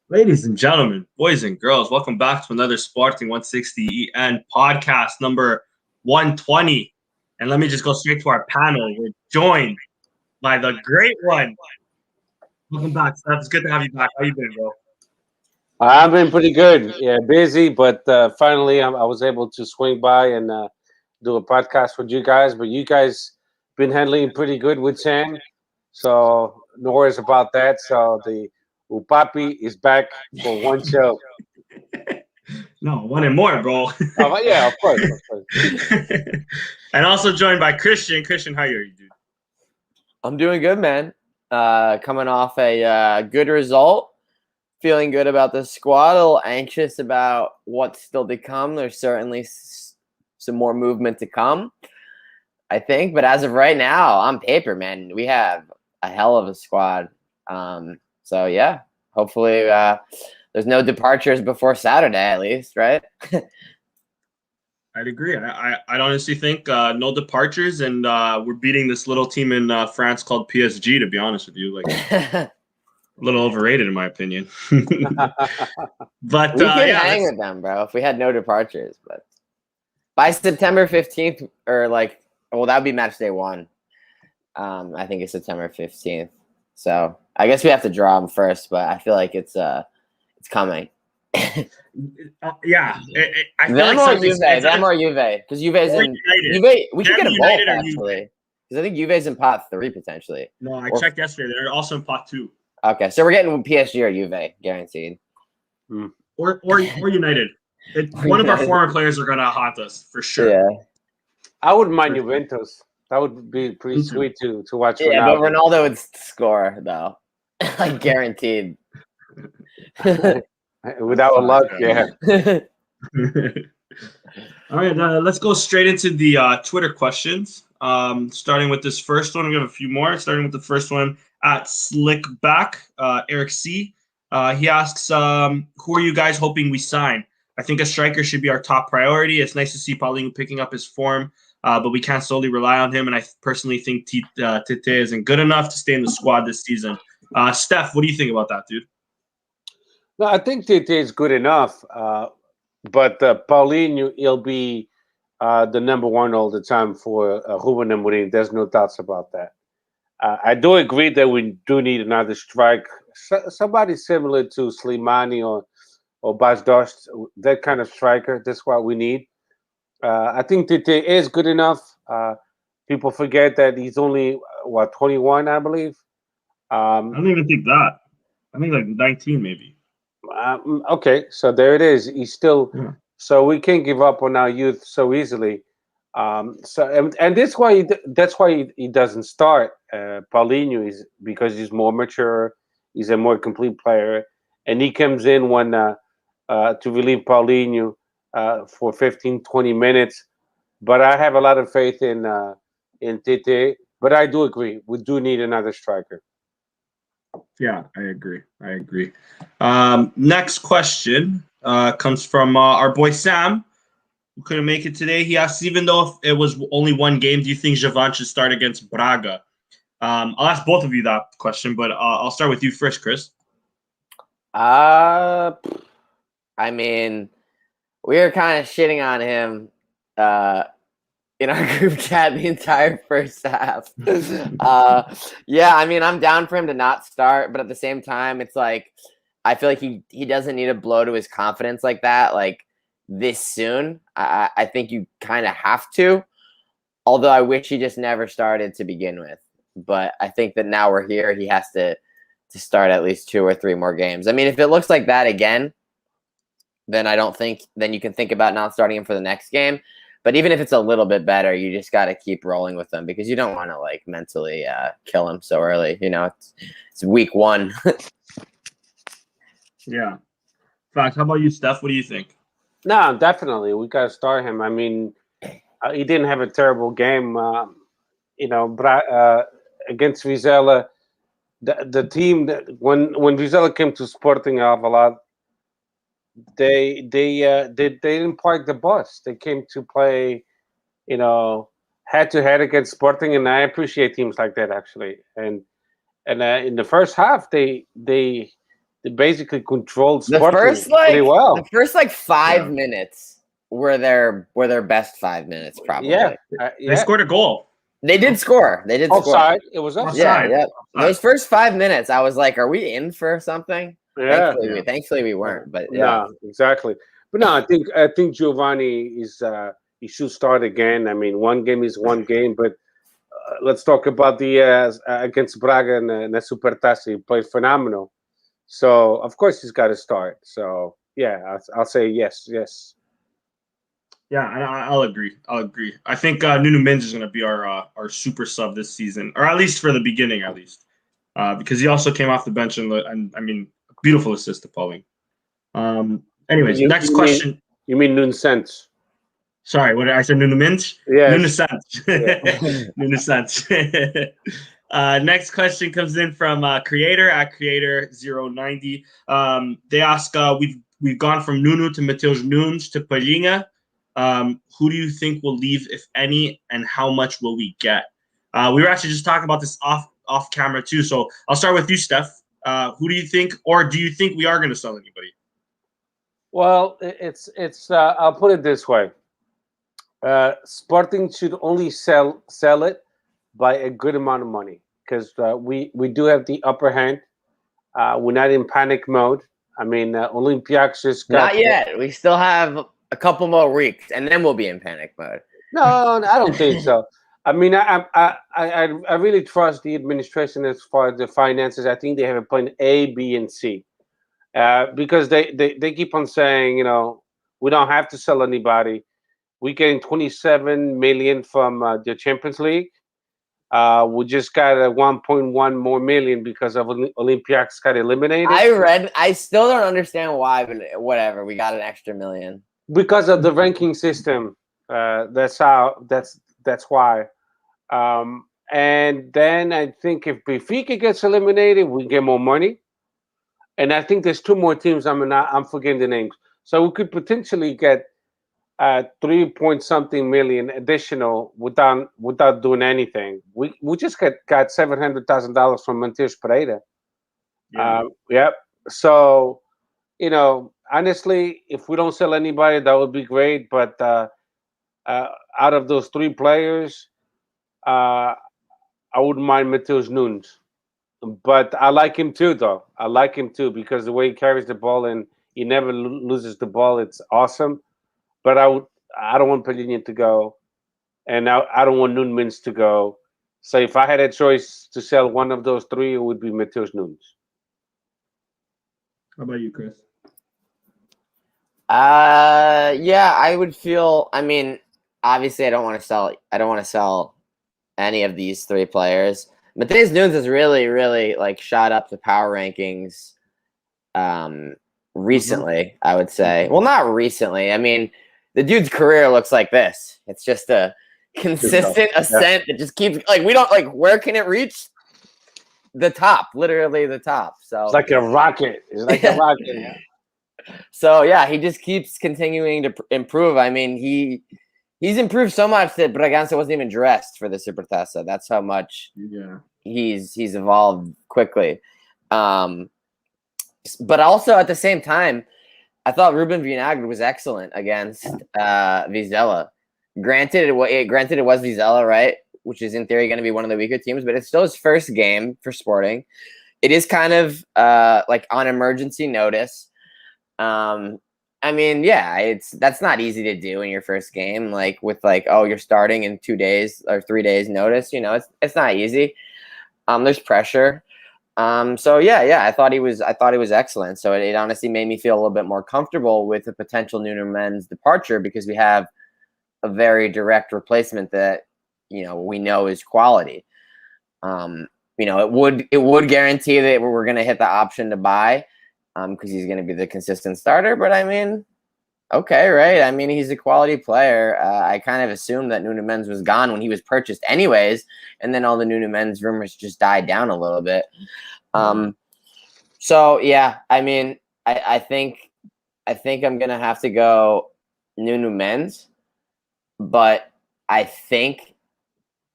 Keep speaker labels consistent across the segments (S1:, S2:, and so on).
S1: Ladies and gentlemen, boys and girls, welcome back to another Sporting160EN podcast number 120. And let me just go straight to our panel. We're joined by the great one. Welcome back, Steph. It's good to have you back. How you been, bro?
S2: I've been pretty good. Yeah, busy, but finally I was able to swing by and do a podcast with you guys. But you guys been handling pretty good with Sam, so no worries about that. So the Upapi is back for one show.
S1: No, one and more, bro.
S2: Yeah, of course, of course.
S1: And also joined by Christian. Christian, how are you, dude?
S3: I'm doing good, man. Coming off a good result. Feeling good about the squad. A little anxious about what's still to come. There's certainly some more movement to come, I think. But as of right now, on paper, man, we have a hell of a squad. So, yeah, hopefully there's no departures before Saturday, at least, right?
S1: I'd agree. I'd honestly think no departures, and we're beating this little team in France called PSG, to be honest with you. Like, a little overrated in my opinion. But
S3: we could hang with them, bro, if we had no departures. But by September 15th, or that would be match day 1. I think it's September 15th. So I guess we have to draw them first, but I feel like it's coming.
S1: Yeah, I feel
S3: them
S1: like
S3: or Juve, because Juve's in Juve. We could get a both actually, because I think Juve's in pot 3 potentially.
S1: No, I checked yesterday. They're also in pot 2.
S3: Okay, so we're getting PSG or Juve guaranteed,
S1: or United. One of our former players are gonna haunt us for sure.
S3: Yeah,
S2: I wouldn't mind Juventus. That would be pretty sweet to watch.
S3: Yeah, but Ronaldo would score though, like guaranteed.
S2: Without luck, yeah.
S1: All right, let's go straight into the Twitter questions. Starting with this first one, we have a few more. Starting with the first one at Slickback, Eric C. He asks, who are you guys hoping we sign? I think a striker should be our top priority. It's nice to see Paulinho picking up his form, but we can't solely rely on him. And I personally think Tite isn't good enough to stay in the squad this season. Steph, what do you think about that, dude?
S2: No, I think Tite is good enough, but Paulinho, he'll be the number one all the time for Ruben Amorim. There's no doubts about that. I do agree that we do need another strike, somebody similar to Slimani or Bas Dost, that kind of striker. That's what we need. I think Tite is good enough. People forget that he's only 21, I believe.
S1: I don't even think that. I think like 19, maybe.
S2: Okay, so there it is. He's still so we can't give up on our youth so easily. So that's why he doesn't start. Paulinho is because he's more mature. He's a more complete player, and he comes in when to relieve Paulinho for 15, 20 minutes. But I have a lot of faith in Tite. But I do agree, we do need another striker.
S1: Yeah, I agree. Next question comes from our boy Sam, who couldn't make it today. He asks, even though if it was only one game, do you think Javan should start against Braga? I'll ask both of you that question, but I'll start with you first, Chris.
S3: I mean, we were kind of shitting on him in our group chat the entire first half. Yeah, I mean, I'm down for him to not start, but at the same time, it's like I feel like he doesn't need a blow to his confidence like that, like this soon. I think you kind of have to, although I wish he just never started to begin with. But I think that now we're here, he has to start at least 2 or 3 more games. I mean, if it looks like that again, then then you can think about not starting him for the next game. But even if it's a little bit better, you just got to keep rolling with them because you don't want to like mentally kill him so early. You know, it's week 1.
S1: Yeah. Fact. How about you, Steph? What do you think?
S2: No, definitely we got to start him. I mean, he didn't have a terrible game. Against Vizela, the team that when Vizela came to Sporting Alvalade, they didn't park the bus. They came to play, head to head against Sporting, and I appreciate teams like that actually. And in the first half, they they basically controlled
S3: The
S2: Sporting
S3: first
S2: pretty well.
S3: the first 5 minutes were their best 5 minutes probably.
S2: Yeah,
S1: They scored a goal.
S3: They did score. They did score.
S2: Offside. It was offside.
S3: Yeah. Those first 5 minutes, I was like, "Are we in for something?"
S2: Yeah.
S3: Thankfully we weren't. But
S2: no, exactly. But no, I think Giovanni is he should start again. I mean, one game is one game, but let's talk about the against Braga and the Supertaça. He played phenomenal. So of course he's got to start. So yeah, I'll say yes.
S1: Yeah, I'll agree. I think Nuno Mendes is going to be our super sub this season, or at least for the beginning, because he also came off the bench and I mean, beautiful assist to Pauling. Anyways, next question.
S2: You mean Nuno Santos?
S1: Sorry, what did I say? Nuno Mendes?
S2: Yes.
S1: Nuno Santos. Nuno Santos. Next question comes in from Creator at Creator090. They ask, we've gone from Nuno to Mateus Nunes to Palhinha. Who do you think will leave, if any, and how much will we get? We were actually just talking about this off camera too. So I'll start with you, Steph. Who do you think, or do you think we are going to sell anybody?
S2: Well, it's I'll put it this way. Sporting should only sell it by a good amount of money, because we do have the upper hand. We're not in panic mode. I mean, Olympiacos just got...
S3: Not yet. We still have a couple more weeks, and then we'll be in panic mode.
S2: No, I don't think so. I mean, I really trust the administration as far as the finances. I think they have a plan A, B, and C, because they keep on saying, we don't have to sell anybody. We're getting 27 million from the Champions League. We just got a 1.1 more million because of Olympiacos got eliminated.
S3: I still don't understand why, but whatever. We got an extra million
S2: because of the ranking system. That's why. And then I think if Benfica gets eliminated, we get more money. And I think there's two more teams. I'm forgetting the names. So we could potentially get 3-point-something million additional without doing anything. We just got $700,000 from Mateus Pereira. Yep. So, honestly, if we don't sell anybody, that would be great. But out of those three players, I wouldn't mind Mateus Nunes. But I like him too, though. I like him too because the way he carries the ball and he never loses the ball, it's awesome. But I don't want Palhinha to go, and I don't want Nuno Mendes to go. So if I had a choice to sell one of those three, it would be Mateus Nunes.
S1: How about you, Chris?
S3: Yeah, I would feel. I mean, obviously, I don't want to sell any of these three players. Mateus Nunes has really, really shot up the power rankings. Recently, I would say. Well, not recently. I mean, the dude's career looks like this. It's just a consistent ascent that just keeps we don't where can it reach? The top, literally the top. So
S2: it's like a rocket. It's like a rocket. Yeah.
S3: So yeah, he just keeps continuing to improve. I mean, he's improved so much that Bragança wasn't even dressed for the Supertaça. That's how much he's evolved quickly. But also at the same time, I thought Ruben Vinagre was excellent against Vizela. Granted, it was Vizela, right? Which is in theory going to be one of the weaker teams, but it's still his first game for Sporting. It is kind of on emergency notice. I mean, yeah, that's not easy to do in your first game, with you're starting in 2 days or 3 days notice. It's not easy. There's pressure. So yeah, I thought he was excellent. So it honestly made me feel a little bit more comfortable with the potential Nuno Mendes departure because we have a very direct replacement that we know is quality. It would guarantee that we're going to hit the option to buy because he's going to be the consistent starter. But I mean, okay, right? I mean, he's a quality player. I kind of assumed that Nuno Mendes was gone when he was purchased anyways, and then all the Nuno Mendes rumors just died down a little bit. So yeah, I mean, I think I'm gonna have to go Nuno Mendes, but I think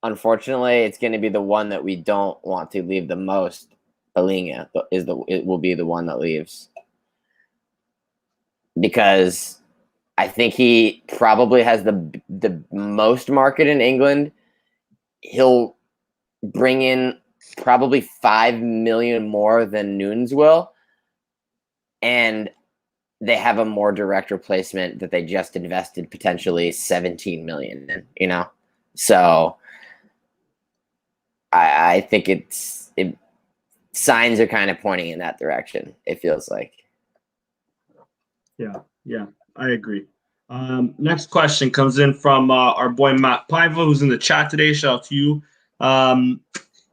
S3: unfortunately it's going to be the one that we don't want to leave the most Paulinho it will be the one that leaves, because I think he probably has the most market in England. He'll bring in probably 5 million more than Nunes will, and they have a more direct replacement that they just invested potentially 17 million in, you know? So I think signs are kind of pointing in that direction, it feels like.
S1: Yeah, I agree. Next question comes in from our boy Matt Paiva, who's in the chat today. Shout out to you.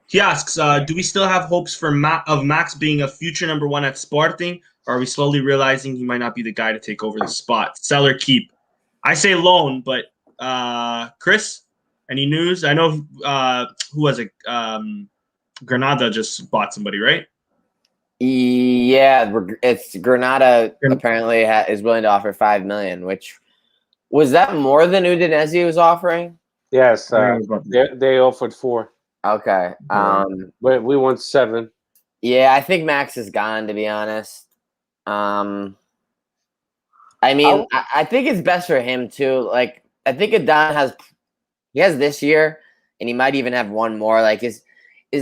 S1: He asks, do we still have hopes for Max being a future number one at Sporting, or are we slowly realizing he might not be the guy to take over the spot? Sell or keep? I say loan, but Chris, any news? I know who was it? Granada just bought somebody, right?
S3: Yeah, it's Granada apparently is willing to offer 5 million, which was that more than Udinese was offering?
S2: Yes, they offered 4.
S3: Okay.
S2: But we want 7.
S3: Yeah, I think Max is gone, to be honest. I mean, I think it's best for him too. Like, I think Adan has this year, and he might even have one more. Like, is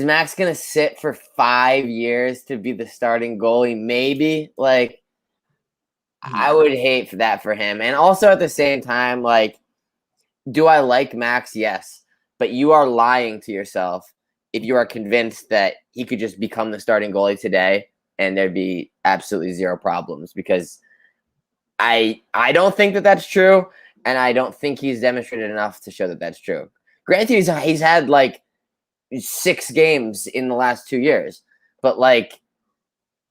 S3: Max gonna sit for 5 years to be the starting goalie? Maybe. Like, I would hate for that for him. And also at the same time, like, do I like Max? Yes. But you are lying to yourself if you are convinced that he could just become the starting goalie today and there'd be absolutely zero problems, because I don't think that that's true, and I don't think he's demonstrated enough to show that that's true. Granted, he's had like 6 games in the last 2 years, but like,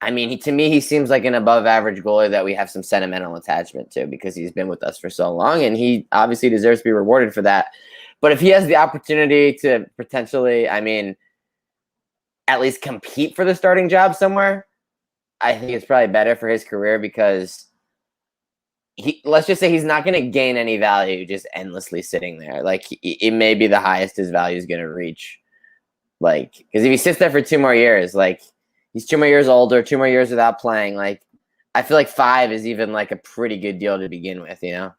S3: I mean, to me, he seems like an above-average goalie that we have some sentimental attachment to because he's been with us for so long, and he obviously deserves to be rewarded for that. But if he has the opportunity to potentially, I mean, at least compete for the starting job somewhere, I think it's probably better for his career, because let's just say he's not going to gain any value just endlessly sitting there. Like, it may be the highest his value is going to reach. Like, because if he sits there for 2 more years, like, he's 2 more years older, 2 more years without playing. Like, I feel like 5 is even like a pretty good deal to begin with, you know?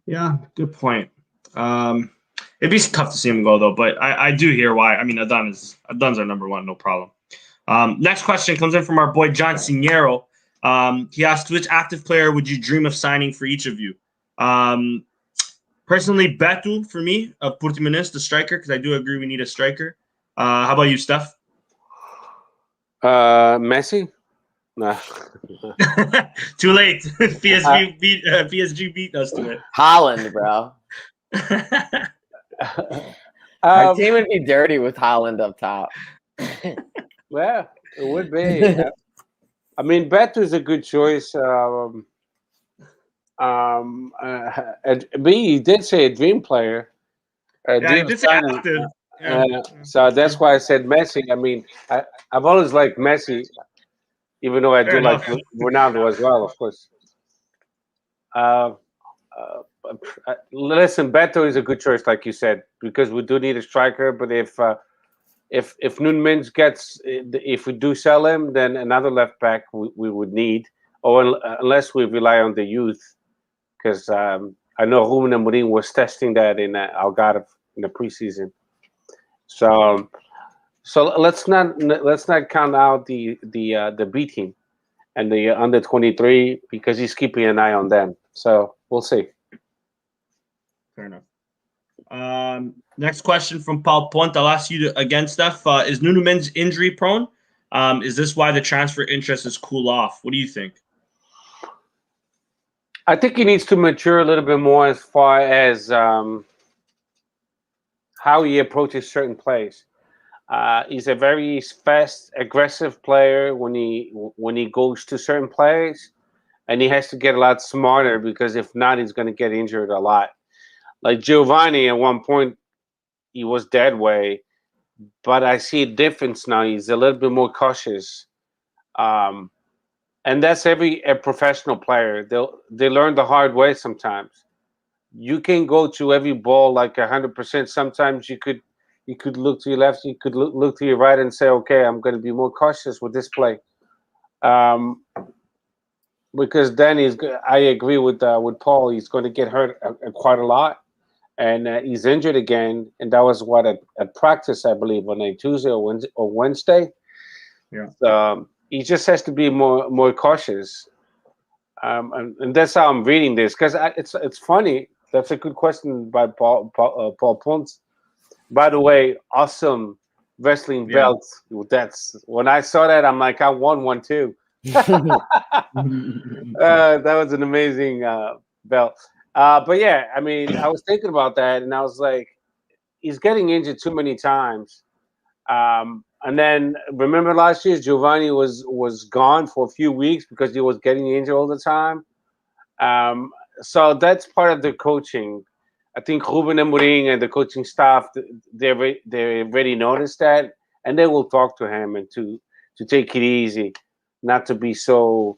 S1: Yeah, good point. It'd be tough to see him go though, but I do hear why. I mean, Adan's our number one, no problem. Next question comes in from our boy John Signero. He asked, which active player would you dream of signing for each of you? Personally, Beto for me, Portimonense, the striker, because I do agree we need a striker. How about you, Steph?
S2: Messi? No.
S1: Too late. PSG beat us to it.
S3: Haaland, bro. Our team would be dirty with Haaland up top.
S2: Well, it would be. I mean, Beto is a good choice. He did say a dream player.
S1: He did say active.
S2: So that's why I said Messi. I mean, I've always liked Messi, even though I do like Ronaldo as well, of course. Listen, Beto is a good choice, like you said, because we do need a striker. But if Nunes if we do sell him, then another left back we would need, or unless we rely on the youth, because I know Ruben Amorim was testing that in Ugarte in the preseason. So let's not count out the B team and the under 23, because he's keeping an eye on them. So we'll see.
S1: Fair enough. Next question from Paul Pont. I'll ask you again, Steph. Is Nuno Mendes injury prone? Is this why the transfer interest is cool off? What do you think?
S2: I think he needs to mature a little bit more as far as how he approaches certain plays. He's a very fast, aggressive player when he goes to certain plays, and he has to get a lot smarter, because if not, he's going to get injured a lot. Like Giovanni, at one point, he was that way, but I see a difference now. He's a little bit more cautious, and that's a professional player. They learn the hard way sometimes. You can go to every ball like 100%. Sometimes you You could look to your left. You could look to your right and say, okay, I'm going to be more cautious with this play. Because then I agree with Paul. He's going to get hurt quite a lot. And he's injured again. And that was at practice, I believe, on a Tuesday or Wednesday.
S1: Yeah.
S2: He just has to be more cautious. And that's how I'm reading this, because it's funny. That's a good question by Paul Ponce. By the way, awesome wrestling belts. That's when I saw that, I'm like, I won one too. That was an amazing belt. But yeah, I mean, I was thinking about that, and I was like, he's getting injured too many times. And then remember last year, Giovanni was gone for a few weeks because he was getting injured all the time. So that's part of the coaching. I think Ruben Amorim and the coaching staff, they already noticed that, and they will talk to him and to take it easy, not to be so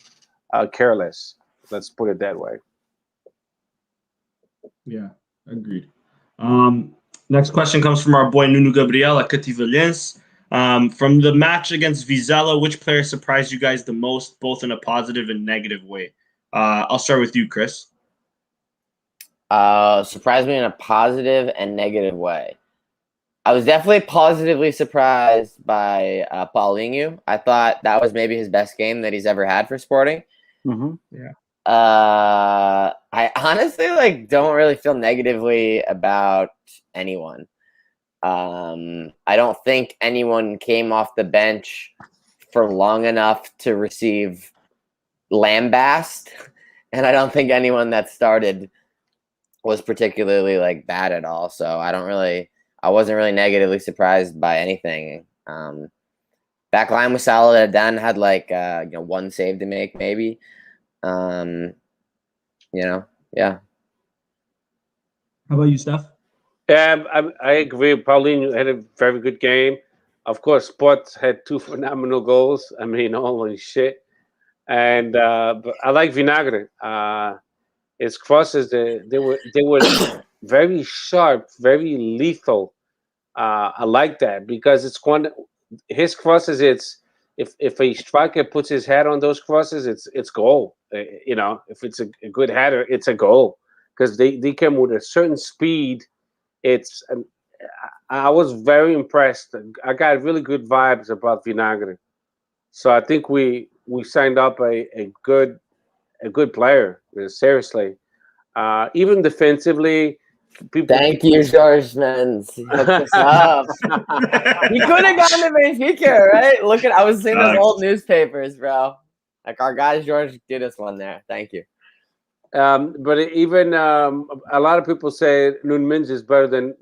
S2: careless. Let's put it that way.
S1: Yeah, agreed. Next question comes from our boy Nuno Gabriel at Cativalhense. From the match against Vizela, which player surprised you guys the most, both in a positive and negative way? I'll start with you, Chris.
S3: Surprised me in a positive and negative way. I was definitely positively surprised by Paulinho. I thought that was maybe his best game that he's ever had for Sporting.
S2: Mm-hmm.
S1: Yeah.
S3: I honestly don't really feel negatively about anyone. I don't think anyone came off the bench for long enough to receive lambast, and I don't think anyone that started was particularly bad at all. So I wasn't really negatively surprised by anything. Back line was solid. Dan had one save to make, maybe. Yeah.
S1: How about you, Steph?
S2: Yeah, I agree. Paulinho had a very good game. Of course, Sport had 2 phenomenal goals. I mean, holy shit. And but I like Vinagre. His crosses, they were very sharp, very lethal. I like that because his crosses. If a striker puts his head on those crosses, it's goal. If it's a good header, it's a goal because they come with a certain speed. I was very impressed. I got really good vibes about Vinagre. So I think we signed up a good player. Seriously, even defensively.
S3: Thank you, George Menz. He hooked us up. He could have gone to Benfica, right? I was seeing those old newspapers, bro. Our guy George did us one there. Thank you.
S2: But even a lot of people say Nuno Mendes is better than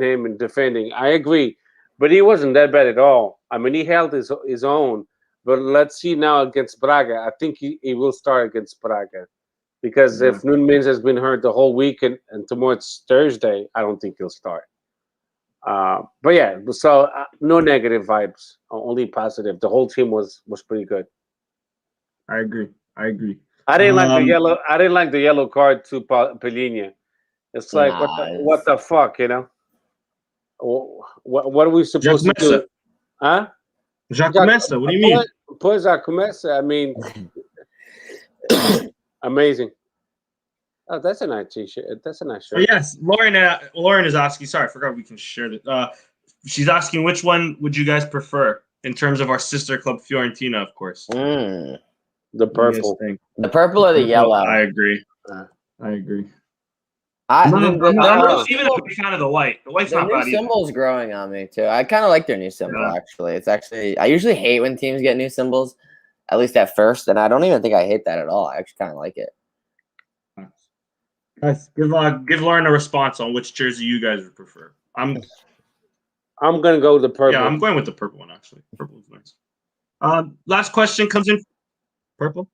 S2: him in defending. I agree, but he wasn't that bad at all. I mean, he held his own. But let's see now against Braga. I think he will start against Braga. Because if Nuno Mendes has been hurt the whole week and tomorrow it's Thursday, I don't think he'll start. But yeah, so no negative vibes, only positive. The whole team was pretty good.
S1: I agree.
S2: I didn't like the yellow. I didn't like the yellow card to Paulinho. It's like what the fuck, you know? What are we supposed to do? Huh?
S1: Já começa. What do you mean?
S2: Pois já começa. I mean, amazing. Oh, that's a nice t-shirt. That's a nice shirt.
S1: Oh, yes, Lauren is asking. Sorry, I forgot we can share it. She's asking which one would you guys prefer in terms of our sister club Fiorentina, of course.
S2: The purple.
S3: The purple or the yellow?
S1: I agree. I agree.
S3: I'm
S1: not even a big fan of the white. The white's not bad either.
S3: The new symbol's growing on me too. I kind of like their new symbol actually. It's actually I usually hate when teams get new symbols, at least at first, and I don't even think I hate that at all. I actually kind of like it.
S1: Guys, give Lauren a response on which jersey you guys would prefer. I'm
S2: gonna go with the purple.
S1: Yeah, I'm going with the purple one actually. Purple is nice. Last question comes in. Purple.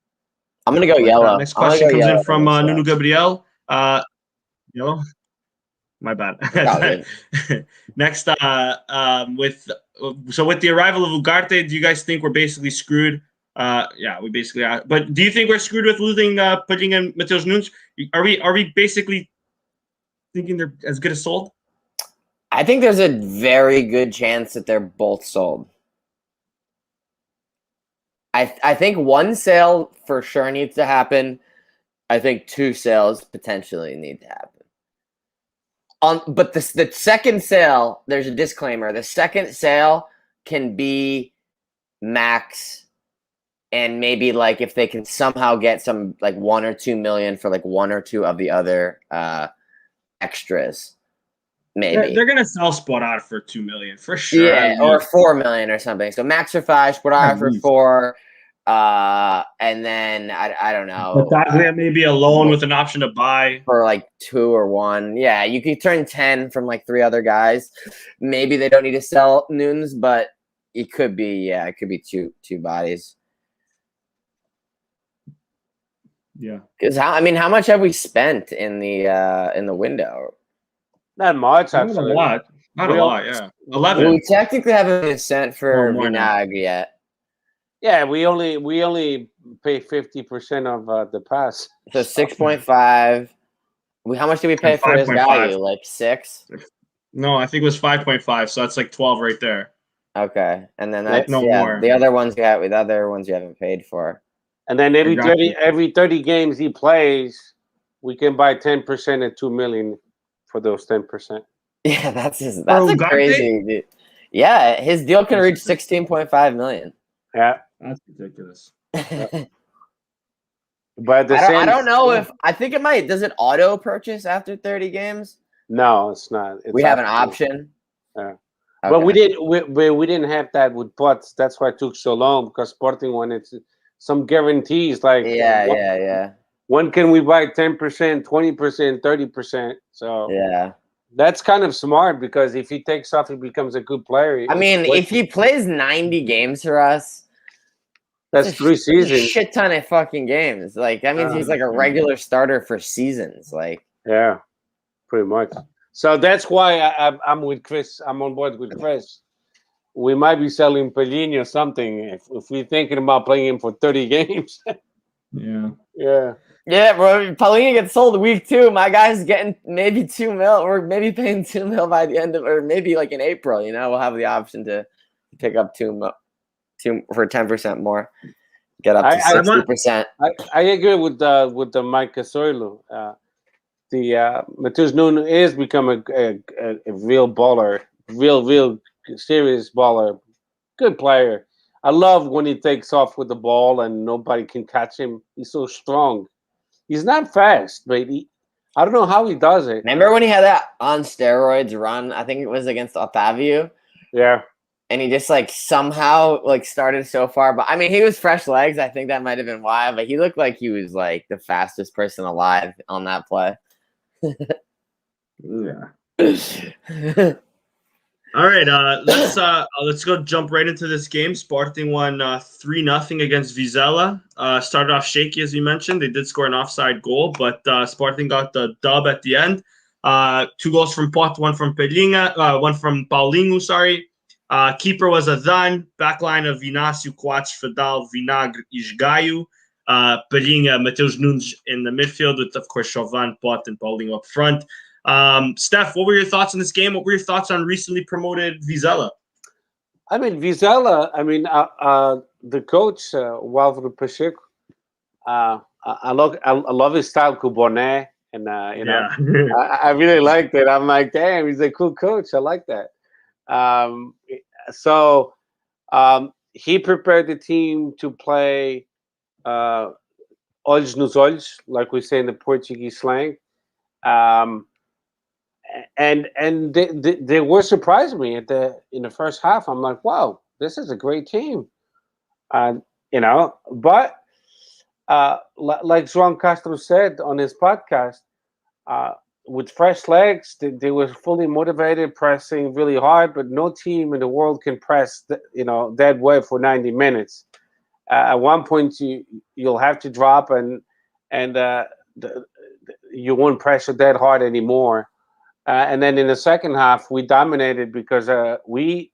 S3: I'm gonna go yellow.
S1: Next question comes in from Nuno Gabriel. Yellow. My bad. Next, with the arrival of Ugarte, do you guys think we're basically screwed? Yeah, we basically are. But do you think we're screwed with losing putting in Matheus Nunes? Are we basically thinking they're as good as sold?
S3: I think there's a very good chance that they're both sold. I think one sale for sure needs to happen. I think 2 sales potentially need to happen. But the second sale, there's a disclaimer. The second sale can be max, and maybe like if they can somehow get some like 1 or 2 million for like 1 or 2 of the other extras, maybe
S1: They're gonna sell Sport for 2 million for sure.
S3: Yeah, or 4 million or something. So max for 5, Sport for 4. And then I don't know.
S1: But maybe a loan with an option to buy
S3: for like 2 or 1. Yeah, you could turn 10 from like 3 other guys. Maybe they don't need to sell Nunes, but it could be it could be two bodies.
S1: Yeah.
S3: Because how much have we spent in the window?
S2: Not much,
S1: Not
S2: actually.
S1: a lot. Not a lot, yeah. 11.
S3: Well, we technically haven't been sent for Vinag yet.
S2: Yeah, we only pay 50% of the pass.
S3: So 6.5. How much did we pay for his value? Like 6?
S1: No, I think it was 5.5. So that's like 12 right there.
S3: Okay, and then that's
S1: more.
S3: The other ones you haven't paid for.
S2: And then every 30 games he plays, we can buy 10% at 2 million for those 10%.
S3: Yeah, that's a crazy dude. Yeah, his deal can reach 16.5 million.
S2: Yeah,
S1: that's ridiculous.
S2: But
S3: I don't know if I think it might. Does it auto purchase after 30 games?
S2: No, it's not.
S3: We have an option.
S2: Yeah. Okay. But we didn't have that with Pots. That's why it took so long, because Sporting wanted some guarantees. Like when can we buy 10%, 20%, 30%? So that's kind of smart, because if he takes off, he becomes a good player.
S3: I mean, if he plays 90 games for us,
S2: that's 3 seasons.
S3: A shit ton of fucking games. Like that means he's like a regular starter for seasons. Like
S2: pretty much. So that's why I'm with Chris. I'm on board with Chris. We might be selling Pellegrini or something if we're thinking about playing him for 30 games.
S3: Yeah, bro. Pellegrini gets sold week 2. My guy's getting maybe 2 mil, or maybe paying 2 mil by the end of, or maybe like in April. We'll have the option to pick up 2 mil for 10% more. Get up to 60%.
S2: I agree with the Mike Casoilo. The Matheus Nunes is become a real baller, real serious baller, good player. I love when he takes off with the ball and nobody can catch him. He's so strong. He's not fast, but I don't know how he does it.
S3: Remember when he had that on steroids run? I think it was against Otavio.
S2: Yeah.
S3: And he just like somehow like started so far, but I mean he was fresh legs. I think that might have been why, but he looked like he was like the fastest person alive on that play.
S1: All right, let's go jump right into this game. Sporting won 3-0 against Vizela. Started off shaky, as we mentioned. They did score an offside goal, but Sporting got the dub at the end. 2 goals from Pot, 1 from Pelinha, 1 from Paulinho. Sorry. Keeper was Adan. Backline of Inácio, Coates, Fadal, Vinagre, Isgaio. Pelinha, Matheus Nunes in the midfield with, of course, Chauvin, Pot, and Paulinho up front. Steph, what were your thoughts on this game? What were your thoughts on recently promoted Vizela?
S2: I mean, Vizela, the coach, Walter Pacheco, I love his style, Kubonet, and I really liked it. I'm like, damn, he's a cool coach. I like that. So he prepared the team to play olhos nos olhos, like we say in the Portuguese slang. And they were surprising me in the first half. I'm like, wow, this is a great team. But like João Castro said on his podcast, with fresh legs, they were fully motivated, pressing really hard, but no team in the world can press that way for 90 minutes. At one point, you'll have to drop, and you won't pressure that hard anymore. And then in the second half, we dominated because we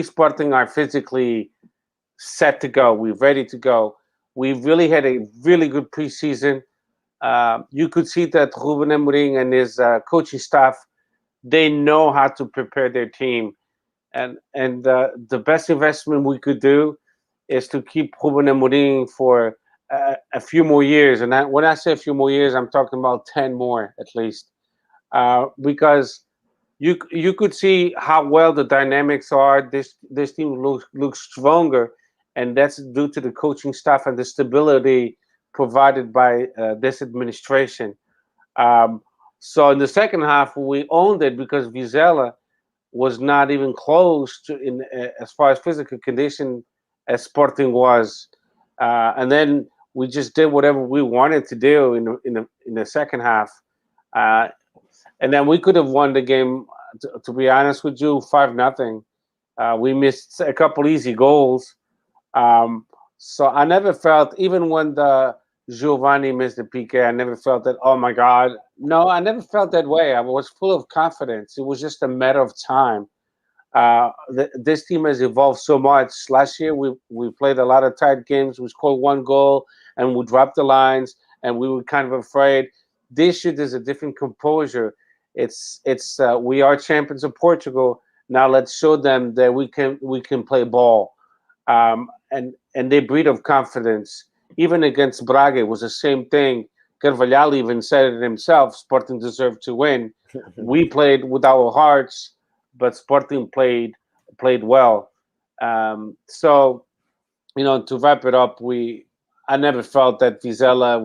S2: Sporting are physically set to go. We're ready to go. We really had a really good preseason. You could see that Ruben Amorim and his coaching staff they know how to prepare their team, and the best investment we could do is to keep Ruben Amorim for a few more years. And when I say a few more years, I'm talking about 10 more at least, because you could see how well the dynamics are. This team looks stronger, and that's due to the coaching staff and the stability provided by this administration. Um, so in the second half, we owned it because Vizela was not even close to in as far as physical condition as Sporting was, and then we just did whatever we wanted to do in the second half, uh, and then we could have won the game. To be honest with you, 5-0. We missed a couple easy goals, um, so I never felt, even when the Giovanni missed the PK, I never felt that, oh my God. No, I never felt that way. I was full of confidence. It was just a matter of time. This team has evolved so much. Last year, we played a lot of tight games. We scored one goal and we dropped the lines, and we were kind of afraid. This year, there's a different composure. It's we are champions of Portugal. Now let's show them that we can play ball, and they breed of confidence. Even against Braga, it was the same thing. Carvalhal even said it himself. Sporting deserved to win. We played with our hearts, but Sporting played well. So to wrap it up, I never felt that Vizela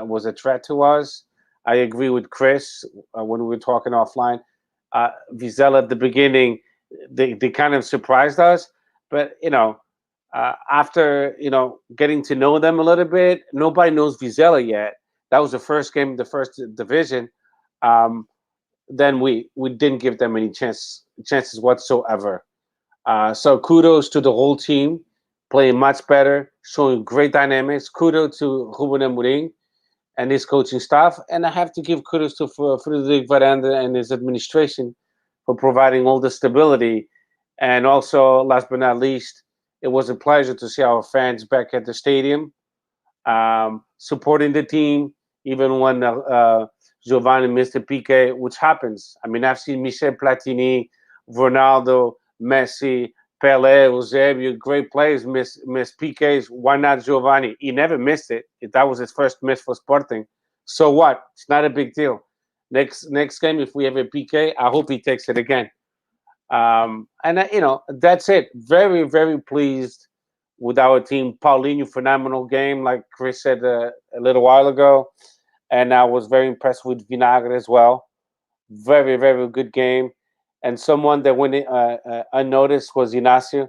S2: was a threat to us. I agree with Chris when we were talking offline. Vizela at the beginning, they kind of surprised us, but after getting to know them a little bit, nobody knows Vizela yet. That was the first game, the first division. Um, then we didn't give them any chances whatsoever. So kudos to the whole team, playing much better, showing great dynamics. Kudos to Ruben Amorim and his coaching staff, and I have to give kudos to Frederic Varanda and his administration for providing all the stability. And also, last but not least, it was a pleasure to see our fans back at the stadium, supporting the team, even when Giovanni missed the PK, which happens. I mean, I've seen Michel Platini, Ronaldo, Messi, Pele, Eusebio, great players miss PKs. Why not Giovanni? He never missed it. That was his first miss for Sporting. So what? It's not a big deal. Next game, if we have a PK, I hope he takes it again. And that's it. Very, very pleased with our team. Paulinho, phenomenal game, like Chris said a little while ago. And I was very impressed with Vinagre as well. Very, very good game. And someone that went unnoticed was Inacio.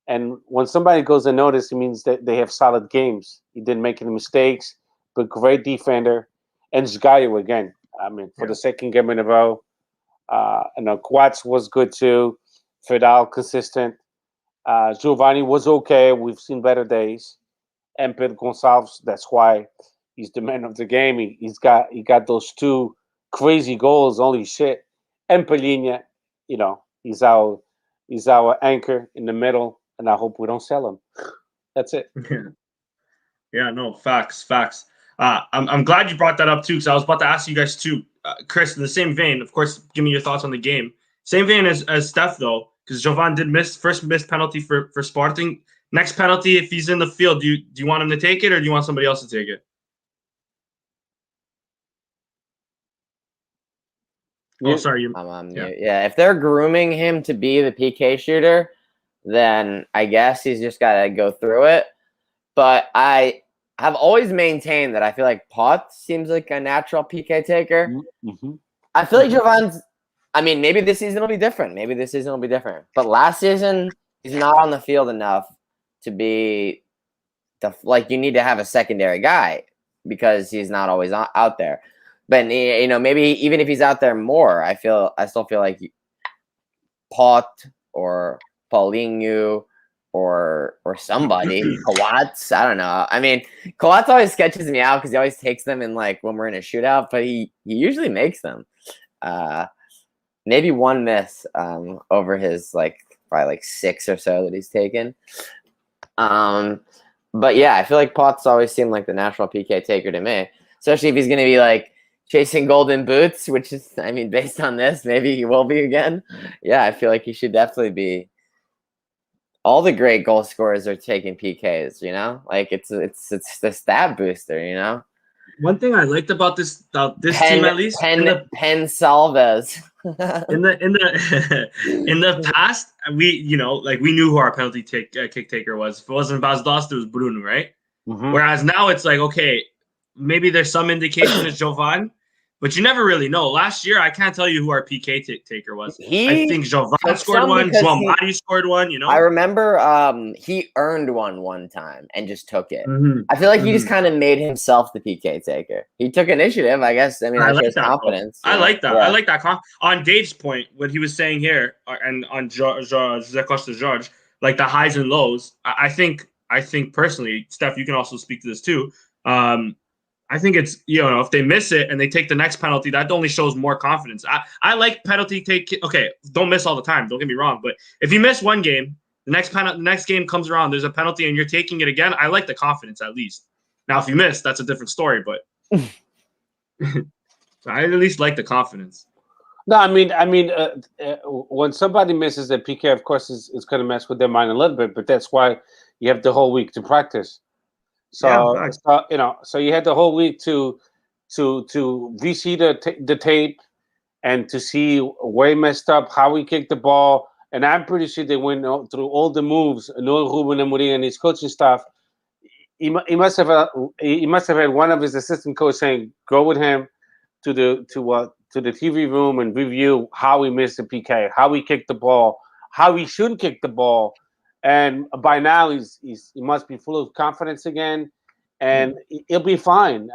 S2: And when somebody goes unnoticed, it means that they have solid games. He didn't make any mistakes, but great defender. And Zgayo again. I mean, for the second game in a row. Quats was good too. Fedal consistent. Giovanni was okay. We've seen better days. And Pedro Gonçalves, that's why he's the man of the game. He got those two crazy goals. Holy shit! And Palhinha, he's our anchor in the middle, and I hope we don't sell him. That's it.
S1: Yeah, no, facts. I'm glad you brought that up too, because I was about to ask you guys too, Chris. In the same vein, of course, give me your thoughts on the game. Same vein as Steph though, because Jovan did first missed penalty for Sporting. Next penalty, if he's in the field, do you want him to take it, or do you want somebody else to take it? Oh, sorry.
S3: Yeah, if they're grooming him to be the PK shooter, then I guess he's just got to go through it. But I have always maintained that I feel like Pot seems like a natural PK taker.
S2: Mm-hmm.
S3: I feel like Jovan's, maybe this season will be different. But last season, he's not on the field enough to be you need to have a secondary guy because he's not always out there. But maybe even if he's out there more, I still feel like Pot or Paulinho or somebody, Coates. I don't know. Coates always sketches me out because he always takes them in when we're in a shootout, but he usually makes them. Maybe one miss over his probably 6 or so that he's taken. But yeah, I feel like Potts always seemed like the natural PK taker to me, especially if he's going to be chasing golden boots, which is, I mean, based on this, maybe he will be again. Yeah, I feel like he should definitely be. All the great goal scorers are taking PKs, you know? Like it's the stat booster, you know?
S1: One thing I liked about this team, at least
S3: Pen Salves.
S1: in the past, we we knew who our penalty kick taker was. If it wasn't Bas Dost, it was Bruno, right?
S2: Mm-hmm.
S1: Whereas now it's like, okay, maybe there's some indication it's Jovan, but you never really know. Last year, I can't tell you who our PK taker was. I think Jovan scored one, João Mari scored one, you know?
S3: I remember he earned one time and just took it.
S1: Mm-hmm.
S3: I feel like he just kind of made himself the PK taker. He took initiative, I guess. I mean, that shows confidence.
S1: I like that. Yeah. I like that. On Dave's point, what he was saying here, and on José Costa Jorge, like the highs and lows, I think personally, Steph, you can also speak to this too. I think it's, if they miss it and they take the next penalty, that only shows more confidence. I like penalty take. Okay, don't miss all the time. Don't get me wrong. But if you miss one game, the next game comes around, there's a penalty and you're taking it again. I like the confidence at least. Now, if you miss, that's a different story. But I at least like the confidence.
S2: No, I mean, when somebody misses a PK, of course, it's going to mess with their mind a little bit. But that's why you have the whole week to practice. So you had the whole week to VC the tape and to see where he messed up, how he kicked the ball, and I'm pretty sure they went through all the moves. Knowing Ruben Amorim and his coaching staff, he must have had one of his assistant coaches saying, "Go with him to the TV room and review how he missed the PK, how he kicked the ball, how he shouldn't kick the ball." And by now, he must be full of confidence again, and he'll be fine.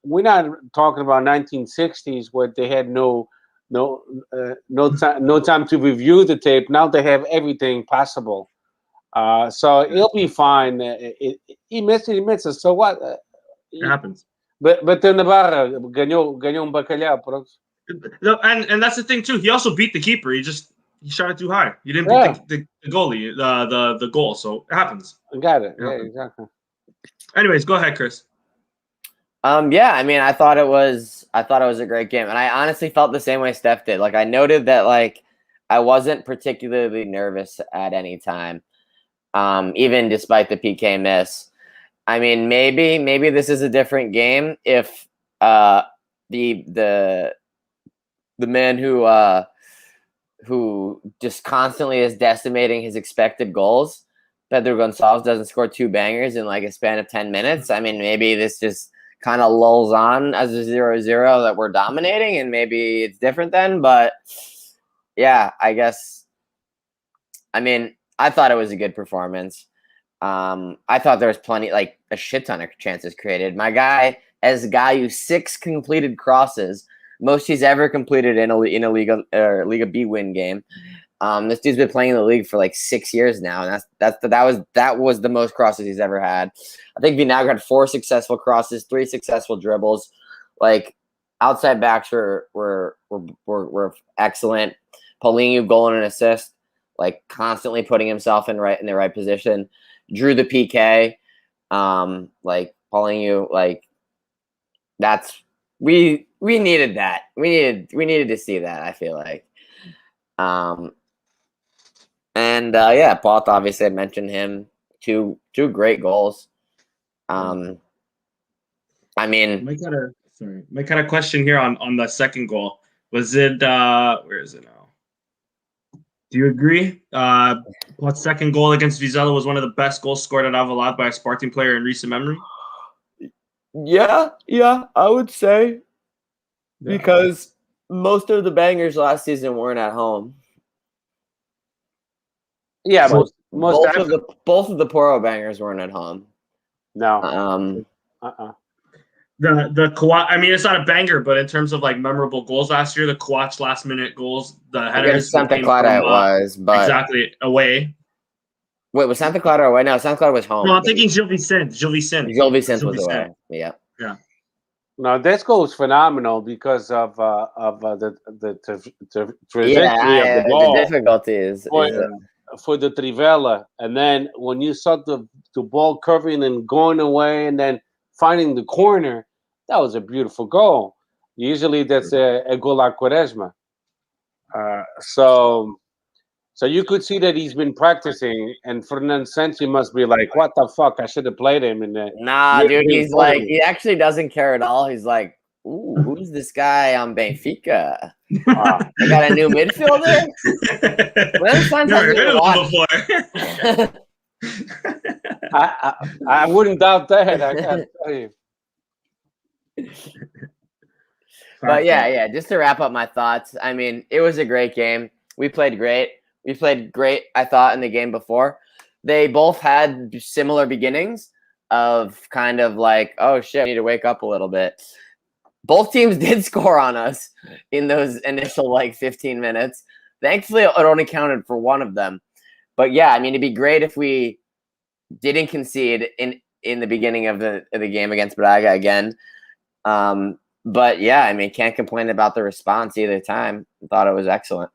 S2: We're not talking about 1960s where they had no time to review the tape. Now they have everything possible, so he'll be fine. He misses. So what?
S1: It happens.
S2: But the Navarra ganhou bacalhau.
S1: And that's the thing too. He also beat the keeper. He shot it too high. You didn't beat the goalie, the goal. So it happens.
S2: I got it. Yeah, exactly.
S1: Anyways, go ahead, Chris.
S3: Yeah, I mean, I thought it was a great game, and I honestly felt the same way Steph did. Like, I noted that I wasn't particularly nervous at any time, even despite the PK miss. I mean, maybe this is a different game if the man who just constantly is decimating his expected goals, Pedro Gonçalves, doesn't score 2 bangers in a span of 10 minutes. I mean, maybe this just kind of lulls on as a 0-0 that we're dominating, and maybe it's different then. But yeah, I guess, I mean, I thought it was a good performance. I thought there was plenty, a shit ton of chances created. My guy, as Gayu, 6 completed crosses, most he's ever completed in a Liga B win game. This dude's been playing in the league for 6 years now, and that was the most crosses he's ever had. I think Vinagre had 4 successful crosses, 3 successful dribbles. Outside backs were excellent. Paulinho, goal and an assist, constantly putting himself in the right position. Drew the PK, Paulinho, that's we needed that. We needed to see that, I feel like. Yeah, Paul, obviously I mentioned him. Two great goals. I mean,
S1: my kind of question here on the second goal. Was it where is it now? Do you agree? What second goal against Vizela was one of the best goals scored at Avalad by a Sporting player in recent memory?
S3: Yeah, I would say. Yeah. Because most of the bangers last season weren't at home.
S2: Yeah,
S3: both of the Poro bangers weren't at home.
S2: No.
S1: The Kawach, I mean, it's not a banger, but in terms of memorable goals last year, the Kawach last minute goals, the headers.
S3: Against Santa Clara it was, but
S1: exactly away.
S3: Wait, was Santa Clara away? No, Santa Clara was home.
S1: No, I'm thinking Gil Vicente. Gil
S3: Vicente was away. Yeah.
S2: No, this goal was phenomenal because of the trajectory of the ball.
S3: The difficulties
S2: for the Trivela, and then when you saw the ball curving and going away, and then finding the corner, that was a beautiful goal. Usually that's a goal at Quaresma. So you could see that he's been practicing, and Fernand Santi must be like, "What the fuck? I should have played him." In the
S3: Nah, dude, he's like, he actually doesn't care at all. He's like, "Ooh, who's this guy on Benfica? I got a new midfielder."
S1: Never heard of him before.
S2: I wouldn't doubt that. I gotta tell you.
S3: But yeah, just to wrap up my thoughts, I mean, it was a great game. We played great. We played great, I thought, in the game before. They both had similar beginnings of kind of like, oh shit, we need to wake up a little bit. Both teams did score on us in those initial like 15 minutes. Thankfully, it only counted for one of them. But yeah, I mean, it'd be great if we didn't concede in the beginning of the game against Braga again. But yeah, I mean, can't complain about the response either time. I thought it was excellent.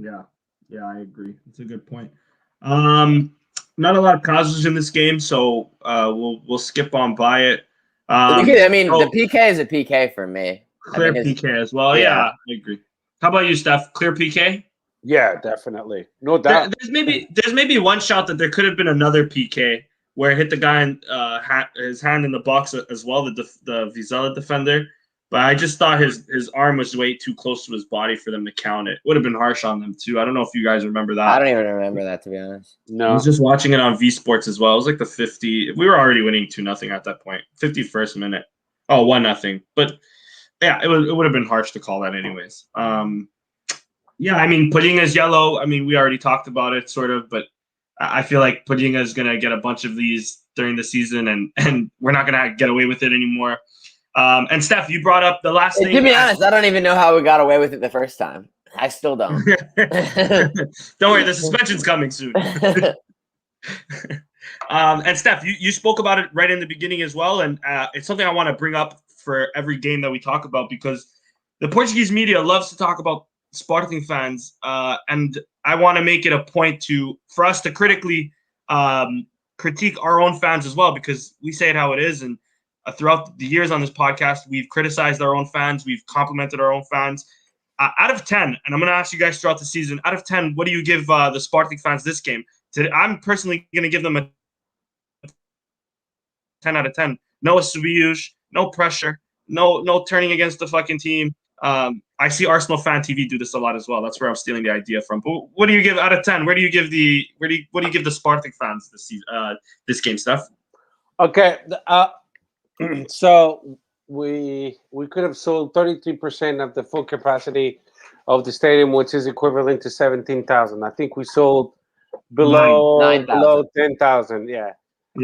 S1: Yeah, I agree. It's a good point. Not a lot of causes in this game, so we'll skip on by it.
S3: The PK is a PK for me.
S1: Clear PK as well. Yeah, I agree. How about you, Steph? Clear PK?
S2: Yeah, definitely. No doubt.
S1: There's maybe one shot that there could have been another PK where it hit the guy in his hand in the box as well, the Vizela defender. But I just thought his arm was way too close to his body for them to count it. Would have been harsh on them too. I don't know if you guys remember that.
S3: I don't even remember that, to be honest.
S2: No.
S1: I was just watching it on V Sports as well. It was like the 50. We were already winning 2-0 at that point. 51st minute. Oh, 1-0. But yeah, it would have been harsh to call that anyways. Yeah, I mean, Portuguese yellow. I mean, we already talked about it sort of, but I feel like Portuguese is gonna get a bunch of these during the season, and we're not gonna get away with it anymore. And Steph, you brought up the last thing.
S3: To be honest, I don't even know how we got away with it the first time. I still don't.
S1: Don't worry, the suspension's coming soon. And Steph, you spoke about it right in the beginning as well, and it's something I want to bring up for every game that we talk about, because the Portuguese media loves to talk about Sporting fans, and I want to make it a point for us to critically critique our own fans as well, because we say it how it is, and throughout the years on this podcast, we've criticized our own fans, we've complimented our own fans. Out of 10, and I'm going to ask you guys throughout the season, out of 10, what do you give the Sporting fans this game? I'm personally going to give them a 10 out of 10. No Subiush, no pressure, no turning against the fucking team. I see Arsenal Fan TV do this a lot as well. That's where I'm stealing the idea from. But what do you give out of 10? What do you give the Sporting fans this game, Steph?
S2: Okay, so we could have sold 33% of the full capacity of the stadium, which is equivalent to 17,000. I think we sold below 10,000. Yeah.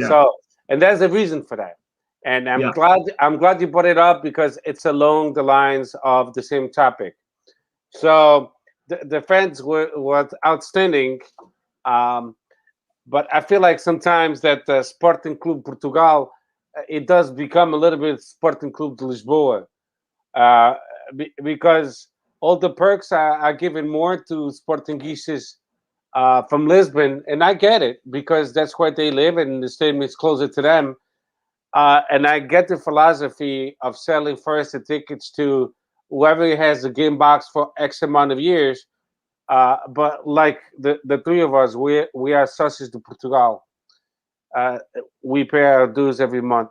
S2: So, and there's a reason for that. And I'm glad you brought it up, because it's along the lines of the same topic. So the fans were outstanding, but I feel like sometimes that Sporting Club Portugal, it does become a little bit Sporting Club de Lisboa, because all the perks are given more to Portuguese from Lisbon, and I get it, because that's where they live and the stadium is closer to them. And I get the philosophy of selling first the tickets to whoever has a game box for X amount of years. But like the three of us, we are sócios de Portugal. We pay our dues every month.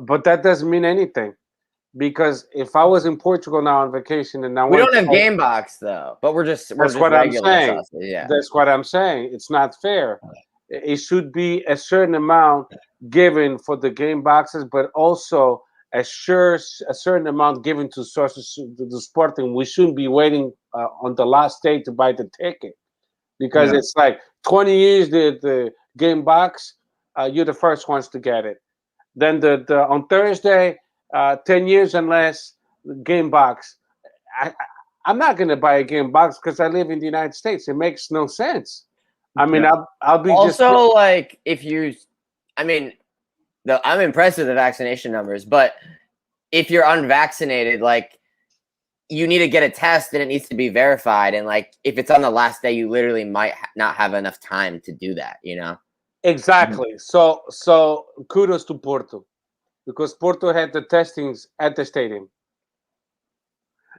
S2: But that doesn't mean anything, because if I was in Portugal now on vacation and
S3: we don't have game box though, but we're just
S2: what I'm saying.
S3: Sausage, yeah.
S2: That's what I'm saying. It's not fair. It should be a certain amount given for the game boxes, but also a certain amount given to sources the Sporting. We shouldn't be waiting on the last day to buy the ticket, because it's like 20 years the game box. You're the first ones to get it. Then the on Thursday, 10 years and less, game box. I'm not going to buy a game box because I live in the United States. It makes no sense. I mean, I'll be
S3: also like, if you, I mean, I'm impressed with the vaccination numbers, but if you're unvaccinated, like, you need to get a test and it needs to be verified. And like, if it's on the last day, you literally might not have enough time to do that, you know?
S2: Exactly. So kudos to Porto. because Porto had the testings at the stadium,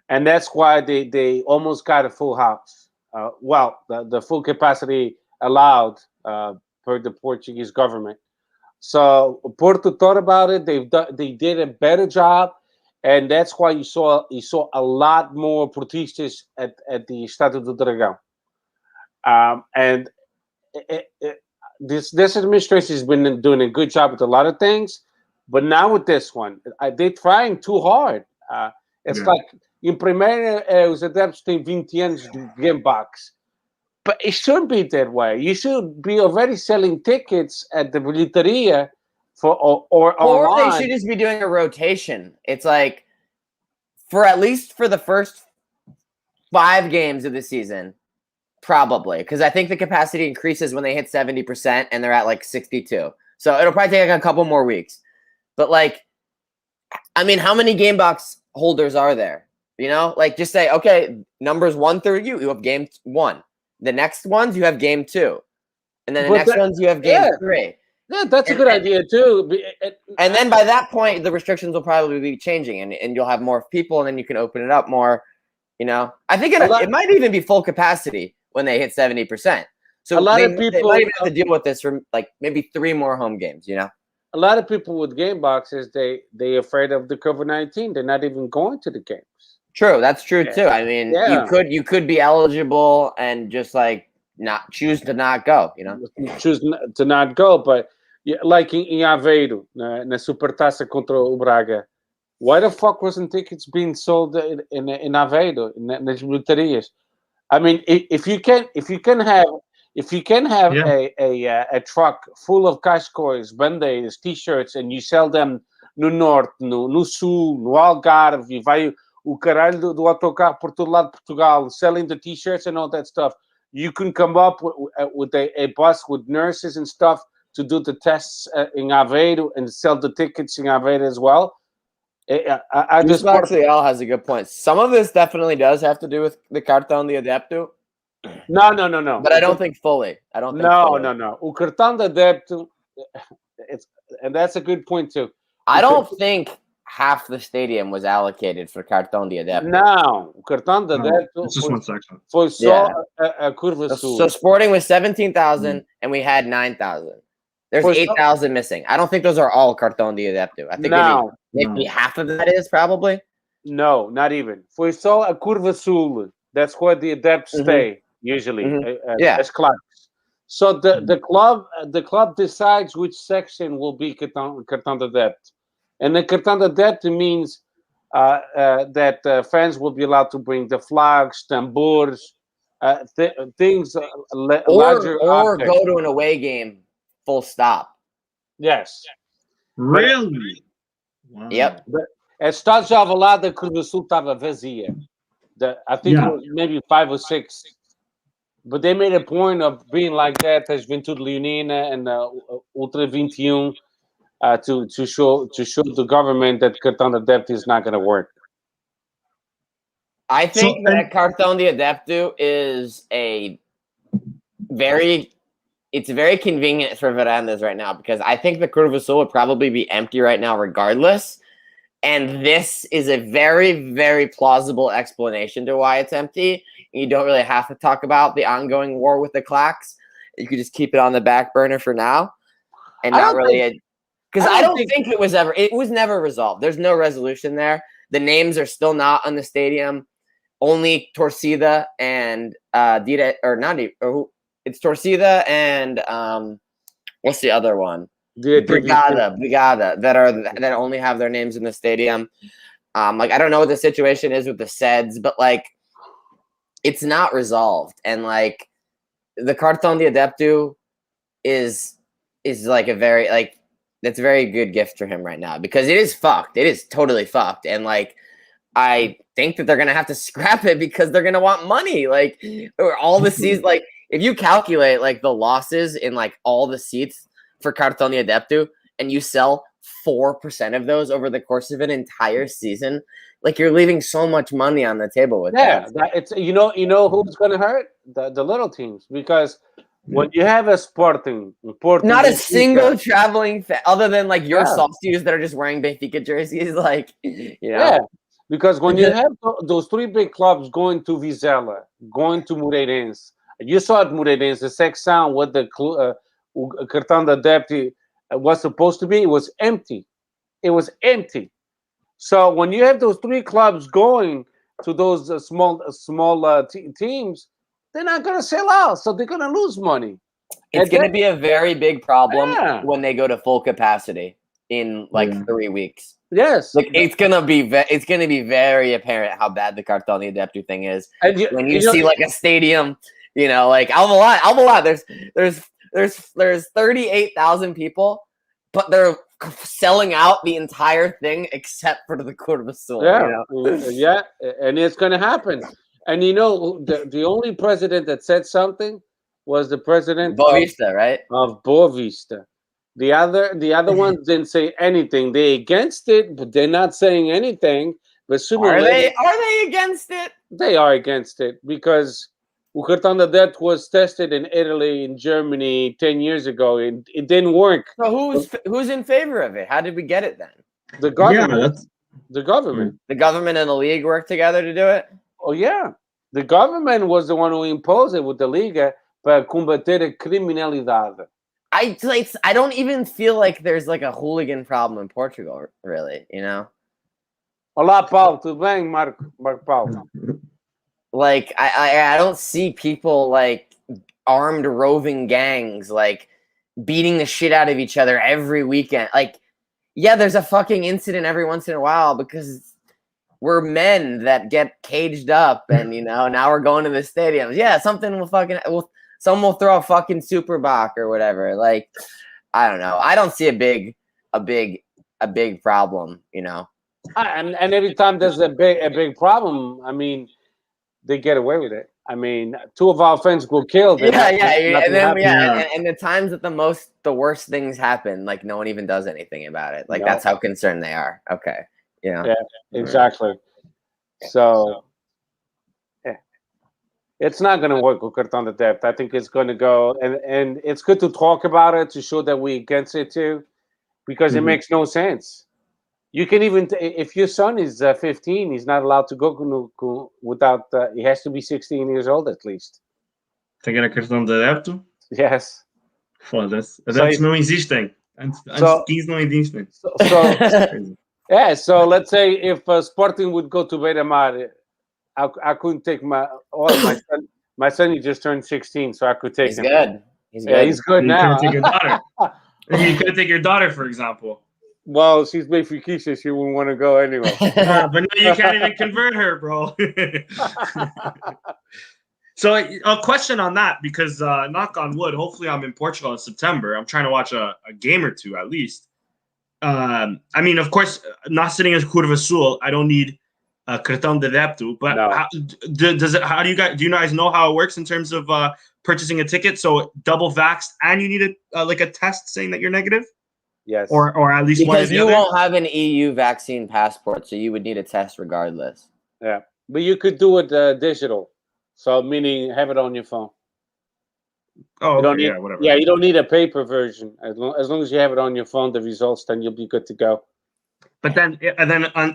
S2: and that's why they almost got a full house. The full capacity allowed per the Portuguese government. So Porto thought about it. They did a better job, and that's why you saw a lot more Portistas at the Estádio do Dragão. And this administration has been doing a good job with a lot of things, but now with this one, they're trying too hard. It's like in Primeira, os adeptos têm 20 anos de game box. But it shouldn't be that way. You should be already selling tickets at the bilheteria or online.
S3: Or they should just be doing a rotation. It's like at least for the first 5 games of the season, probably, because I think the capacity increases when they hit 70% and they're at like 62. So it'll probably take like a couple more weeks. But like, I mean, how many game box holders are there? You know, like just say, okay, numbers 1 through you have game 1. The next ones you have game 2, and then the next ones you have game 3.
S2: Yeah, that's a good idea too.
S3: And then by that point, the restrictions will probably be changing, and you'll have more people, and then you can open it up more. You know, I think it might even be full capacity when they hit 70%. So
S2: a lot of people
S3: they might even have to deal with this for like maybe 3 more home games. You know,
S2: a lot of people with game boxes they're afraid of the COVID-19. They're not even going to the games.
S3: True, that's true too. I mean, you could be eligible and just like not choose to not go. You know,
S2: choose to not go. But like in Aveiro, na Supertaça contra o Braga, why the fuck wasn't tickets being sold in Aveiro nas bilheterias? I mean, if you can have a truck full of cascóis, band-aids, t-shirts, and you sell them no norte, no sul, no Algarve, e vai o caralho do autocarro por todo lado de Portugal, selling the t-shirts and all that stuff. You can come up with a bus with nurses and stuff to do the tests in Aveiro and sell the tickets in Aveiro as well. I just
S3: actually Al has a good point. Some of this definitely does have to do with the Cartão de Adepto.
S2: No.
S3: But I don't think fully. No.
S2: O Cartão de Adepto, and that's a good point too.
S3: I don't think half the stadium was allocated for Cartão de Adepto.
S2: No, o Cartão de Adepto
S1: it's just one section.
S2: Foi só a curva sul.
S3: So Sporting was 17,000 and we had 9,000. There's 8,000 missing. I don't think those are all Cartão de Adepto. I think maybe half of that is probably.
S2: No, not even. Foi só a curva sul. That's where the adepts stay usually. As clubs. So the club decides which section will be Cartão de Adepto. And the Cartão de Adepto means that fans will be allowed to bring the flags, tambors, things larger
S3: or
S2: objects.
S3: Go to an away game full stop.
S2: Yes.
S1: Really?
S3: Wow. Yep.
S2: Estádio de Alvalade, a Curva Sul estava vazia. I think it was maybe 5 or 6. But they made a point of being like that as Juventude Leonina and Ultra 21 to show the government that Cartão de Adepto is not going to work.
S3: I think that Cartão de Adepto is it's very convenient for Verandas right now because I think the Curva Sul would probably be empty right now regardless. And this is a very, very plausible explanation to why it's empty. You don't really have to talk about the ongoing war with the clacks. You could just keep it on the back burner for now. And not really... Because I don't think it was never resolved. There's no resolution there. The names are still not on the stadium. Only Torcida and it's Torcida and what's the other one? Brigada that only have their names in the stadium. Like I don't know what the situation is with the SEDs, but like it's not resolved. And like the Cartão de Adepto is like a very like that's a very good gift for him right now because it is fucked. It is totally fucked. And like I think that they're gonna have to scrap it because they're gonna want money. Like or all the seats, like if you calculate like the losses in like all the seats for Cartão de Adepto and you sell 4% of those over the course of an entire season, like you're leaving so much money on the table with that.
S2: It's you know who's going to hurt the little teams because When you have a Sporting,
S3: Not a single traveling other than like your
S2: Yeah.
S3: sauciers that are just wearing Benfica jerseys, like
S2: Yeah, because when you have those three big clubs going to Vizela, going to Moreirense, you saw at Moreirense the sex sound what the Cartão da Débito was supposed to be. It was empty. It was empty. So when you have those three clubs going to those small teams, they're not going to sell out, so they're going to lose money.
S3: It's going to be a very big problem
S2: Yeah.
S3: when they go to full capacity in like 3 weeks.
S2: Yes,
S3: like it's gonna be very apparent how bad the Cartão da Débito thing is when you see like a stadium, like Alvalade. There's 38,000 people, but they're selling out the entire thing except for the Curva Sul.
S2: Yeah, and it's gonna happen. And the only president that said something was the president
S3: Boavista, right?
S2: Of Boavista. The other ones didn't say anything. They against it, but they're not saying anything. But
S3: are they against it?
S2: They are against it because o Cartão da Débito was tested in Italy and Germany 10 years ago. It didn't work.
S3: So who's in favor of it? How did we get it then?
S2: The government. The government.
S3: The government and the league worked together to do it?
S2: Oh yeah. The government was the one who imposed it with the Liga para combater a criminalidade.
S3: I don't even feel like there's like a hooligan problem in Portugal, really,
S2: Olá, Paulo, tudo bem, Marco Paulo?
S3: Like, I don't see people like armed roving gangs like beating the shit out of each other every weekend. Like, yeah, there's a fucking incident every once in a while because we're men that get caged up, and now we're going to the stadiums. Yeah, something someone will throw a fucking super bach or whatever. Like, I don't know. I don't see a big problem,
S2: And every time there's a big problem, I mean, they get away with it. I mean, 2 of our friends were killed.
S3: And the times that the worst things happen, like no one even does anything about it. Like that's how concerned they are. Okay.
S2: Yeah, exactly. So it's not going to work with Cartão da Débito. I think it's going to go, and it's good to talk about it to show that we're against it too, because it makes no sense. You can even, if your son is 15, he's not allowed to go without, he has to be 16 years old at least.
S1: Tem que ir a Cartão da Débito?
S2: Yes.
S1: Foda-se. Adeptos não existem. Antes de 15 não existem.
S2: So let's say if Sporting would go to Beira-Mar, I couldn't take my son. My son, he just turned 16, so I could take him.
S3: Good. He's good.
S2: Yeah, he's good now.
S1: You couldn't take your daughter. You couldn't take your daughter, for example.
S2: Well, she's Benfica, she wouldn't want to go anyway.
S1: But no, you can't even convert her, bro. So a question on that, because knock on wood, hopefully I'm in Portugal in September. I'm trying to watch a game or two at least. I mean, of course, not sitting as Curva Sul, I don't need Cartão da Débito. But no. Do you guys know how it works in terms of purchasing a ticket? So double vaxxed, and you need a test saying that you're negative.
S2: Yes.
S1: Or at least
S3: because you won't have an EU vaccine passport, so you would need a test regardless.
S2: Yeah, but you could do it digital, so meaning have it on your phone.
S1: Oh,
S2: okay,
S1: whatever.
S2: Yeah, you don't need a paper version. As long as you have it on your phone, the results, then you'll be good to go.
S1: But then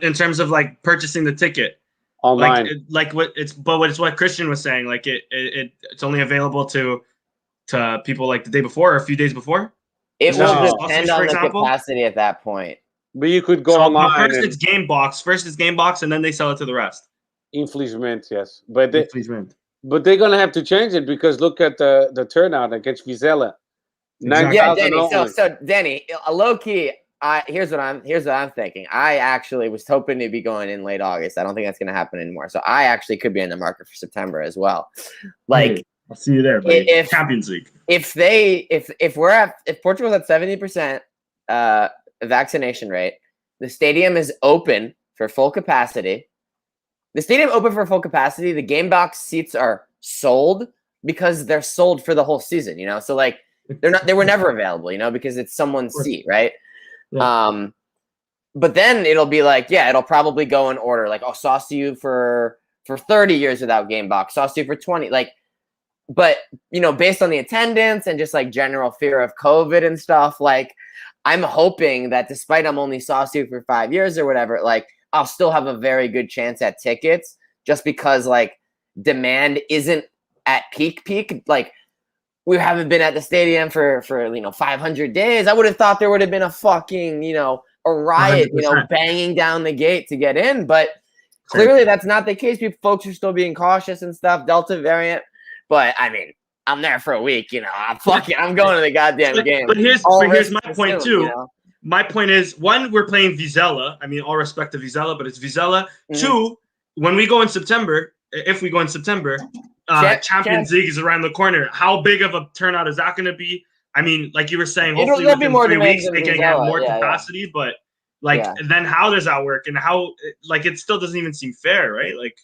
S1: in terms of like purchasing the ticket
S2: online,
S1: what Christian was saying, like it's only available to people like the day before or a few days before.
S3: It will depend on the capacity at that point.
S2: But you could go online.
S1: First it's game box, and then they sell it to the rest.
S2: Infelizmente, yes. But they're gonna have to change it because look at the turnout against Vizela.
S1: Exactly.
S3: Yeah, Danny. So Danny, low key, here's what I'm thinking. I actually was hoping to be going in late August. I don't think that's gonna happen anymore. So I actually could be in the market for September as well. Like,
S1: I'll see you there, buddy. Champions League.
S3: If Portugal's at 70% vaccination rate, the stadium is open for full capacity. The game box seats are sold because they're sold for the whole season, So like they were never available, because it's someone's seat, right? Yeah. But then it'll be like, it'll probably go in order, like, sauce to you for 30 years without game box, sauce to you for 20, like. but based on the attendance and just like general fear of COVID and stuff, like I'm hoping that despite I'm only saucy for 5 years or whatever, like I'll still have a very good chance at tickets just because like demand isn't at peak. Like we haven't been at the stadium for 500 days. I would have thought there would have been a fucking, a riot,
S1: 100%.
S3: banging down the gate to get in, but clearly that's not the case. Folks are still being cautious and stuff. Delta variant. But I mean, I'm there for a week, I'm going to the goddamn game.
S1: But here's my point too. My point is, one, we're playing Vizela. I mean, all respect to Vizela, but it's Vizela. Mm-hmm. Two, when we go in September, if we go in September, Champions League is around the corner. How big of a turnout is that going to be? I mean, like you were saying, hopefully within 3 weeks they can have more capacity. But then how does that work? And how it still doesn't even seem fair, right? Like.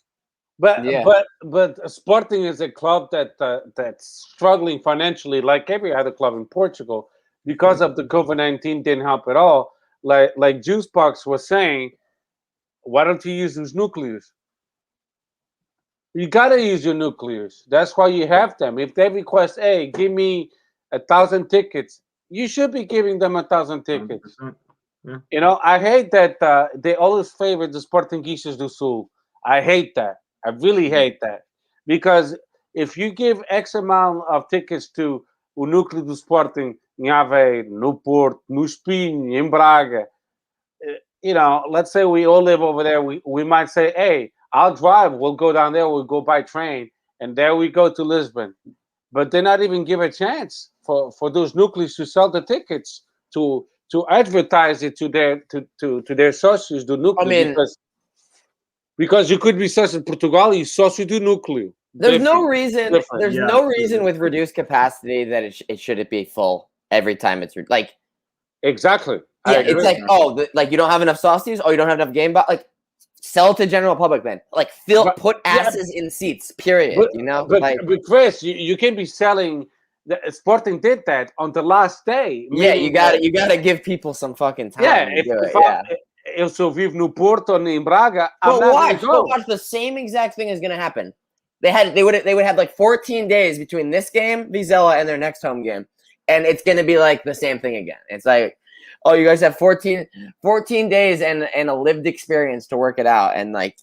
S2: But Sporting is a club that's struggling financially, like every other club in Portugal, because of the COVID-19 didn't help at all. Like Juicebox was saying, why don't you use those nuclears? You gotta use your nuclears. That's why you have them. If they request, hey, give me 1,000 tickets, you should be giving them 1,000 tickets. Yeah. I hate that they always favor the Portuguese do Sul. I hate that. I really hate that, because if you give X amount of tickets to o núcleo do Sporting em Aveiro, no Porto, no Espinho, em Braga, let's say we all live over there, we might say, hey, I'll drive, we'll go down there, we'll go by train, and there we go to Lisbon. But they're not even give a chance for those nucleus to sell the tickets, to advertise it to their socios do núcleo. I mean, because you could be such in Portugal, you sócio do núcleo.
S3: There's no reason. There's no reason with reduced capacity that it shouldn't be full every time it's like.
S2: Exactly.
S3: Yeah, it's like you don't have enough sausages, or you don't have enough game, but like sell to general public then. Like put asses in seats. Period.
S2: But Chris, you can't be selling. Sporting did that on the last day.
S3: Yeah, you gotta give people some fucking time.
S2: Yeah, Eu só vivo no Porto and in Braga.
S3: But watch, the same exact thing is going to happen. They would have like 14 days between this game, Vizela, and their next home game, and it's going to be like the same thing again. It's like, oh, you guys have 14 days and a lived experience to work it out, and like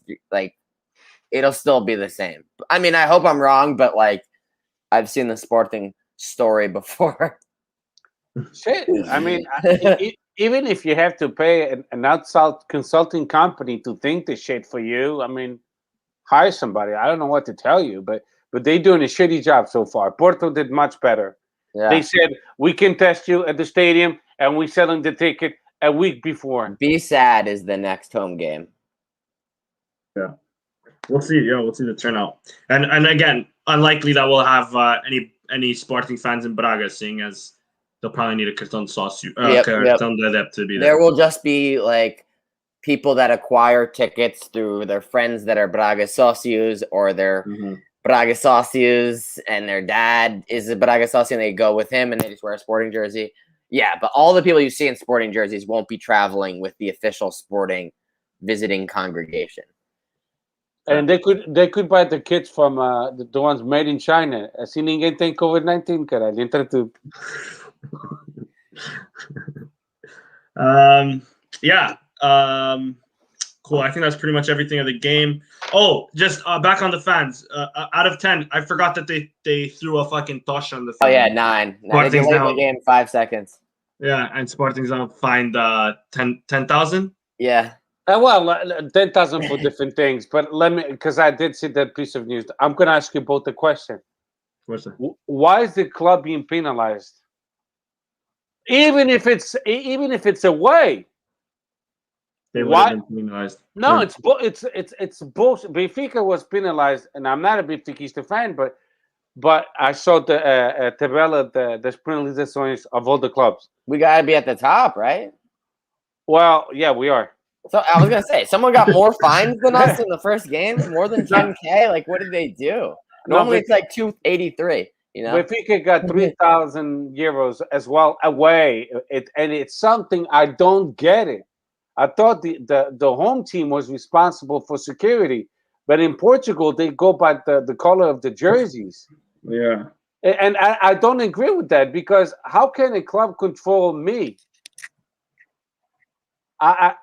S3: it'll still be the same. I mean, I hope I'm wrong, but like I've seen the Sporting story before.
S2: Shit, I mean. Even if you have to pay an outside consulting company to think the shit for you, I mean, hire somebody. I don't know what to tell you, but they're doing a shitty job so far. Porto did much better. Yeah. They said, we can test you at the stadium, and we're selling the ticket a week before.
S3: Be sad is the next home game.
S1: Yeah. We'll see. Yeah, we'll see the turnout. And again, unlikely that we'll have any Sporting fans in Braga, seeing as they'll probably need a cartão sócio, cartão de adepto to be there.
S3: There will just be like people that acquire tickets through their friends that are Braga socios, or their Braga socios, and their dad is a Braga socio, and they go with him and they just wear a Sporting jersey. Yeah, but all the people you see in Sporting jerseys won't be traveling with the official Sporting visiting congregation.
S2: And they could buy the kits from the ones made in China. Assim ninguém tem COVID-19, caralho. Entra tudo.
S1: Cool. I think that's pretty much everything of the game. Oh, just back on the fans. Out of 10, I forgot that they threw a fucking tosh on the fans.
S3: Oh yeah, 9. They delayed the game 5 seconds.
S1: Yeah, and Sporting's now fined 10,000.
S3: Yeah.
S2: Well, 10,000 for different things, but let me, because I did see that piece of news. I'm going to ask you both a question.
S1: What's that?
S2: Why is the club being penalized? Even if it's away.
S1: They would have been penalized.
S2: No, it's bullshit. Benfica was penalized, and I'm not a Benfiquista fan, but I saw the tabela das penalizações of all the clubs.
S3: We gotta be at the top, right?
S2: Well, yeah, we are.
S3: So I was gonna say, someone got more fines than us in the first game, more than 10K. Like, what did they do? Normally it's like 283. You know,
S2: Benfica got 3,000 euros as well away. It's something I don't get it. I thought the home team was responsible for security, but in Portugal they go by the color of the jerseys.
S1: Yeah.
S2: And I don't agree with that, because how can a club control me? I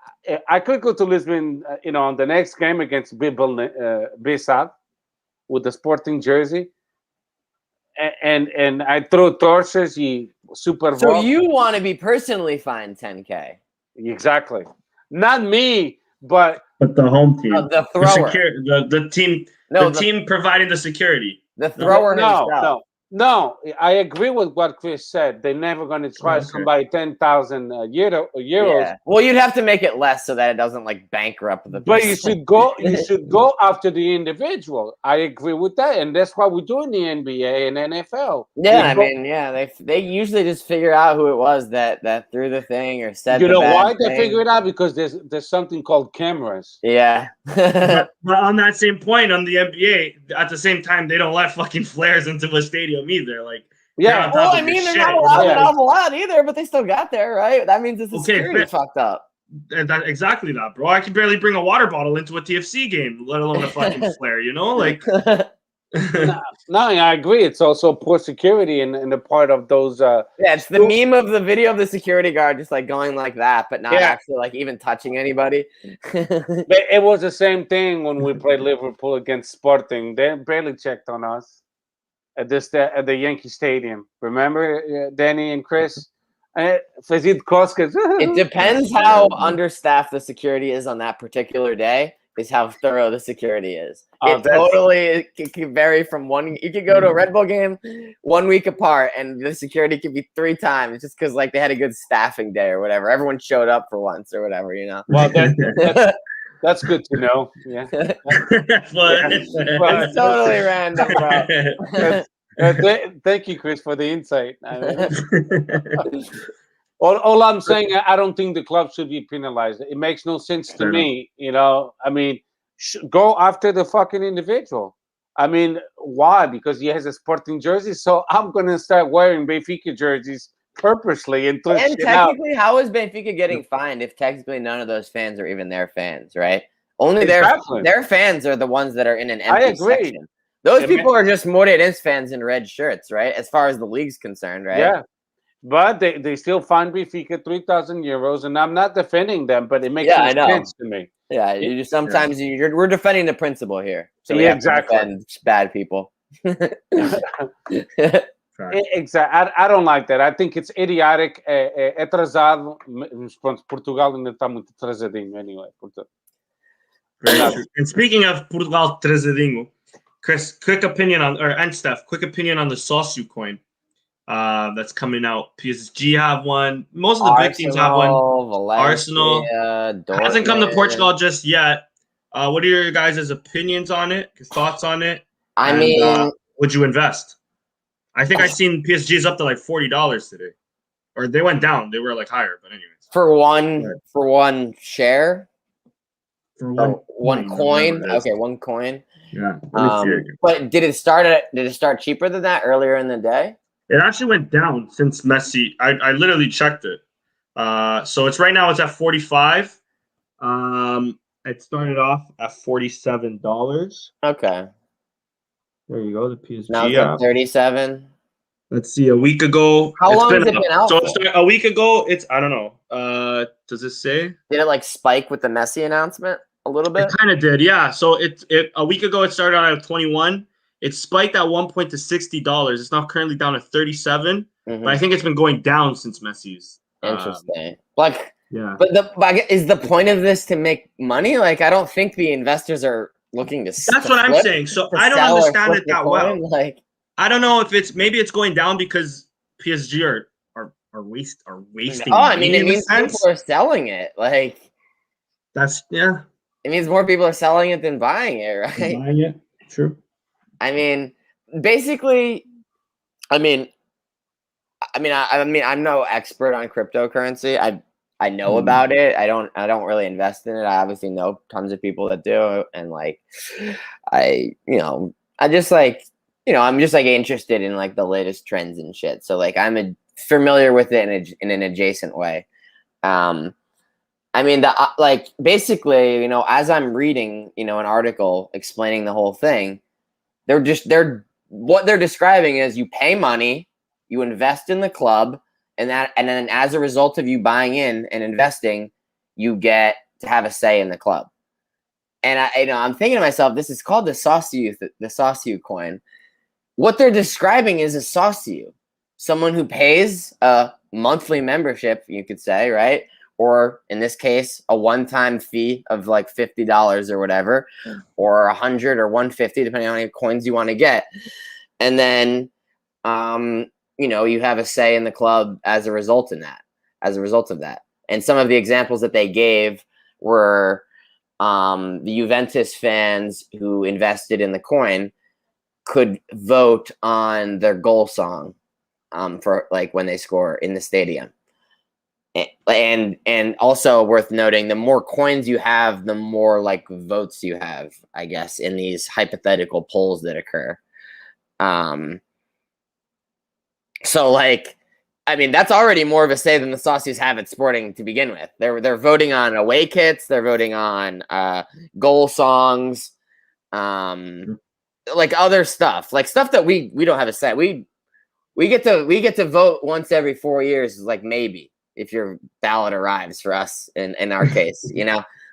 S2: could go to Lisbon, on the next game against Bissau with the Sporting jersey, and I throw torches, super.
S3: So you want to be personally fined 10K?
S2: Exactly. Not me, but
S1: the home team,
S3: the thrower,
S1: the team,
S3: no,
S1: the team providing the security.
S3: The thrower himself.
S2: No, I agree with what Chris said. They're never going to charge somebody 10,000 euros.
S3: Yeah. Well, you'd have to make it less so that it doesn't like bankrupt the.
S2: But you should go. You should go after the individual. I agree with that, and that's what we do in the NBA and NFL.
S3: Yeah, they usually just figure out who it was that threw the thing or said.
S2: You know why
S3: they
S2: figure it out? Because there's something called cameras.
S3: Yeah.
S1: but on that same point, on the NBA, at the same time, they don't let fucking flares into a stadium either. Like,
S2: yeah.
S3: Well, I mean, they're not allowed either, but they still got there, right? That means it's the security fucked up.
S1: Exactly that, bro. I can barely bring a water bottle into a TFC game, let alone a fucking flare. Like.
S2: No, I agree. It's also poor security in the part of those.
S3: It's the meme of the video of the security guard just like going like that, but not actually like even touching anybody.
S2: But it was the same thing when we played Liverpool against Sporting. They barely checked on us at the Yankee Stadium. Remember, Danny and Chris?
S3: It depends how understaffed the security is on that particular day. Is how thorough the security is. It can vary from one. You could go to a Red Bull game 1 week apart, and the security could be 3 times just because like they had a good staffing day or whatever. Everyone showed up for once or whatever, Well,
S2: that's good to know. Yeah,
S3: it's totally random, bro.
S2: Thank you, Chris, for the insight. All I'm saying, I don't think the club should be penalized. It makes no sense to me. I mean, go after the fucking individual. I mean, why? Because he has a Sporting jersey. So I'm going to start wearing Benfica jerseys purposely. And
S3: technically, how is Benfica getting fined if technically none of those fans are even their fans, right? Only their fans are the ones that are in an empty section. Those people are just Moreirense fans in red shirts, right? As far as the league's concerned, right?
S2: Yeah. But they still fine Benfica 3,000 euros, and I'm not defending them, but it makes sense to me.
S3: Yeah, you just sometimes we're defending the principle here. So we
S2: exactly.
S3: have to defend bad people.
S2: Exactly. I don't like that. I think it's idiotic. Atrasado. Portugal ainda está muito atrasadinho anyway.
S1: And speaking of Portugal atrasadinho, Chris, quick opinion and Steph, quick opinion on the Sócio coin. That's coming out. PSG have one. Most of the big teams have one. Arsenal hasn't come to Portugal just yet. What are your guys' opinions on it? Your thoughts on it?
S3: I mean,
S1: would you invest? I think I seen PSG's up to like $40 today, or they went down. They were like higher, but anyways.
S3: For one share.
S1: For
S3: one coin. Okay, one coin.
S1: Yeah.
S3: But did it start cheaper than that earlier in the day?
S1: It actually went down since Messi. I literally checked it. So it's right now it's at 45. It started off at $47.
S3: Okay.
S1: There you go. The PSG.
S3: Now it's at 37.
S1: Let's see. A week ago.
S3: How long has it been out?
S1: So a week ago. I don't know. Does it say?
S3: Did it like spike with the Messi announcement a little bit?
S1: It kind of did. Yeah. So a week ago it started out at 21. It spiked at one point to $60. It's now currently down to 37. But I think it's been going down since Messi's.
S3: Interesting.
S1: Yeah.
S3: But is the point of this to make money? Like, I don't think the investors are looking to.
S1: That's what I'm saying. So I don't understand it that well. Like, I don't know if maybe it's going down because PSG are wasting.
S3: Oh, I mean, it means people are selling it. Like,
S1: it
S3: means more people are selling it than buying it, right?
S1: Buying it, true.
S3: I mean, basically, I'm no expert on cryptocurrency. I know about it. I don't really invest in it. I obviously know tons of people that do, and like, I'm just like interested in like the latest trends and shit. So like, I'm familiar with it in an adjacent way. Basically, as I'm reading, an article explaining the whole thing, they're what they're describing is you pay money, you invest in the club, and then as a result of you buying in and investing, you get to have a say in the club. And I'm thinking to myself, this is called the Sauciu coin. What they're describing is a Sauciu, someone who pays a monthly membership, you could say, right? Or in this case, a one-time fee of like $50 or whatever, or 100 or 150, depending on how many coins you want to get. And then, you have a say in the club as a result of that. And some of the examples that they gave were the Juventus fans who invested in the coin could vote on their goal song for like when they score in the stadium. And also worth noting, the more coins you have, the more like votes you have, I guess, in these hypothetical polls that occur. So like, I mean, that's already more of a say than the Saucius have at Sporting to begin with. They're voting on away kits, they're voting on goal songs, like other stuff, like stuff that we don't have a say. We get to vote once every 4 years, like maybe if your ballot arrives for us in our case,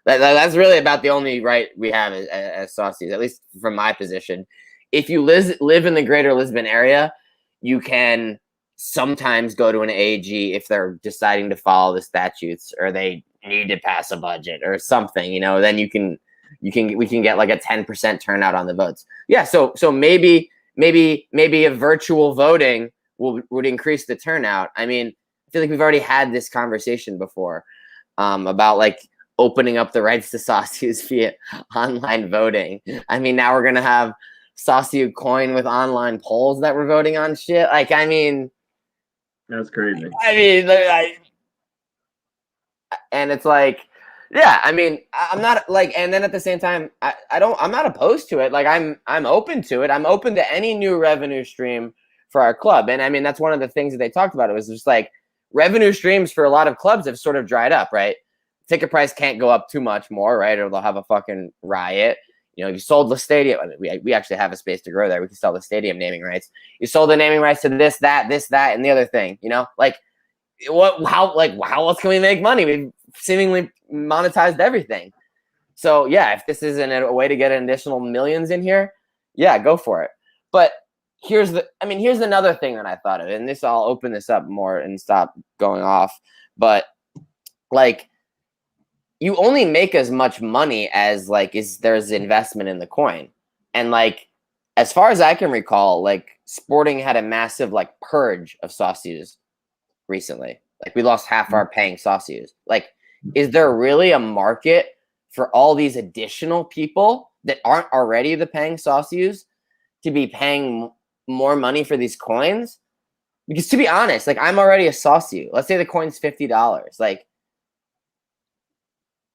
S3: that's really about the only right we have as Saucius, at least from my position. If you live in the greater Lisbon area, you can sometimes go to an AG if they're deciding to follow the statutes or they need to pass a budget or something, then we can get like a 10% turnout on the votes. Yeah. So maybe a virtual voting would increase the turnout. I mean, I feel like we've already had this conversation before about like opening up the rights to Saucius via online voting. I mean, now we're going to have Sauciu coin with online polls that we're voting on shit. Like, I mean,
S1: that's crazy.
S3: I mean, and it's like, yeah, I mean, I'm not like, and then at the same time, I'm not opposed to it. Like, I'm open to it. I'm open to any new revenue stream for our club. And I mean, that's one of the things that they talked about. It was just like revenue streams for a lot of clubs have sort of dried up, right? Ticket price can't go up too much more, right? Or they'll have a fucking riot. You sold the stadium. I mean, we actually have a space to grow there. We can sell the stadium naming rights. You sold the naming rights to this, that, and the other thing. Like how else can we make money? We've seemingly monetized everything. So yeah, if this isn't a way to get an additional millions in here, yeah, go for it. But here's another thing that I thought of, and I'll open this up more and stop going off. But like, you only make as much money as like there's investment in the coin. And like, as far as I can recall, like Sporting had a massive like purge of Saucius recently. Like we lost half our paying Saucius. Like, is there really a market for all these additional people that aren't already the paying Saucius to be paying more money for these coins? Because to be honest, like I'm already a Sauciu. Let's say the coin's $50. Like,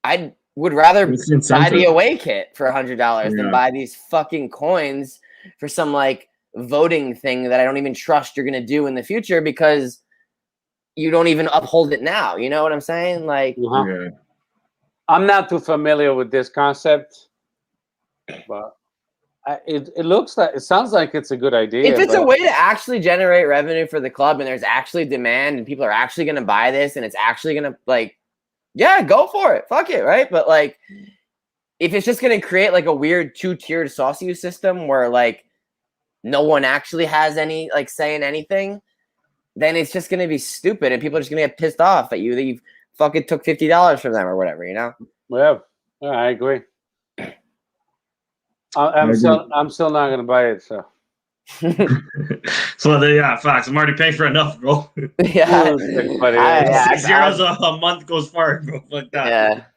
S3: I would rather buy the away kit for $100 than buy these fucking coins for some like voting thing that I don't even trust you're going to do in the future because you don't even uphold it now. You know what I'm saying? Like,
S2: I'm not too familiar with this concept, but it sounds like it's a good idea.
S3: If it's a way to actually generate revenue for the club and there's actually demand and people are actually going to buy this and it's actually going to like, yeah, go for it. Fuck it, right? But like, if it's just gonna create like a weird 2-tiered Sauciu system where like no one actually has any like say in anything, then it's just gonna be stupid and people are just gonna get pissed off at you that you fucking took $50 from them or whatever,
S2: Yeah, I agree. I'm still not gonna buy it. So.
S1: So yeah, facts. I'm already paying for enough, bro.
S3: Yeah,
S1: €6 a month goes far, bro. Like that.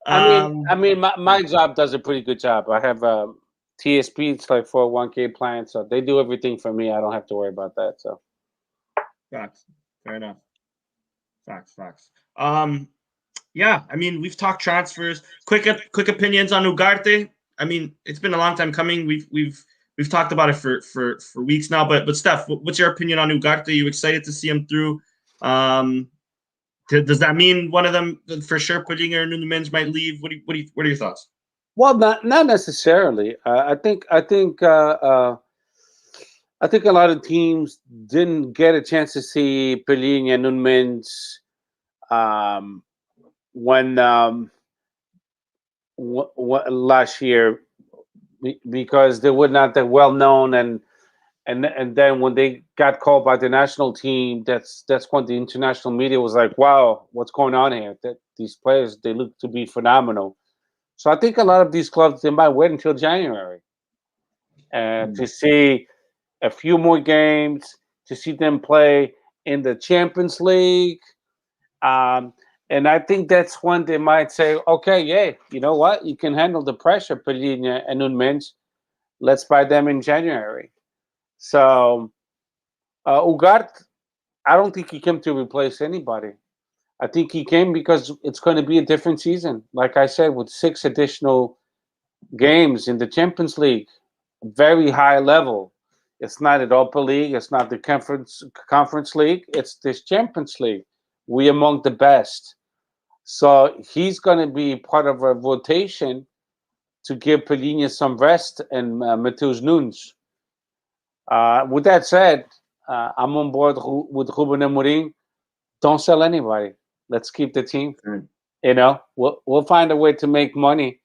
S3: Yeah.
S2: I mean, my job does a pretty good job. I have TSP. It's like 401k plan, so they do everything for me. I don't have to worry about that. So,
S1: facts. Fair enough. Facts. Yeah. I mean, we've talked transfers. Quick opinions on Ugarte. I mean, it's been a long time coming. We've talked about it for weeks now, but Steph, what's your opinion on Ugarte? Are you excited to see him through? Does that mean one of them for sure, Pudinger and Nunes might leave? What are your thoughts?
S2: Well, not necessarily. I think a lot of teams didn't get a chance to see Pellegrini and Nunez when last year because they were not that well known, and then when they got called by the national team, that's when the international media was like, "Wow, what's going on here? That these players, they look to be phenomenal." So I think a lot of these clubs, they might wait until January to see a few more games, to see them play in the Champions League. And I think that's when they might say, okay, yeah, you know what? You can handle the pressure, Pellegrini and Nunez. Let's buy them in January. So Ugarte, I don't think he came to replace anybody. I think he came because it's going to be a different season. Like I said, with 6 additional games in the Champions League, very high level. It's not an Europa League. It's not the Conference League. It's this Champions League. We among the best. So he's going to be part of a rotation to give Pellegrini some rest and Matheus Nunes. With that said, I'm on board with Ruben Amorim. Don't sell anybody. Let's keep the team. You know, we'll find a way to make money.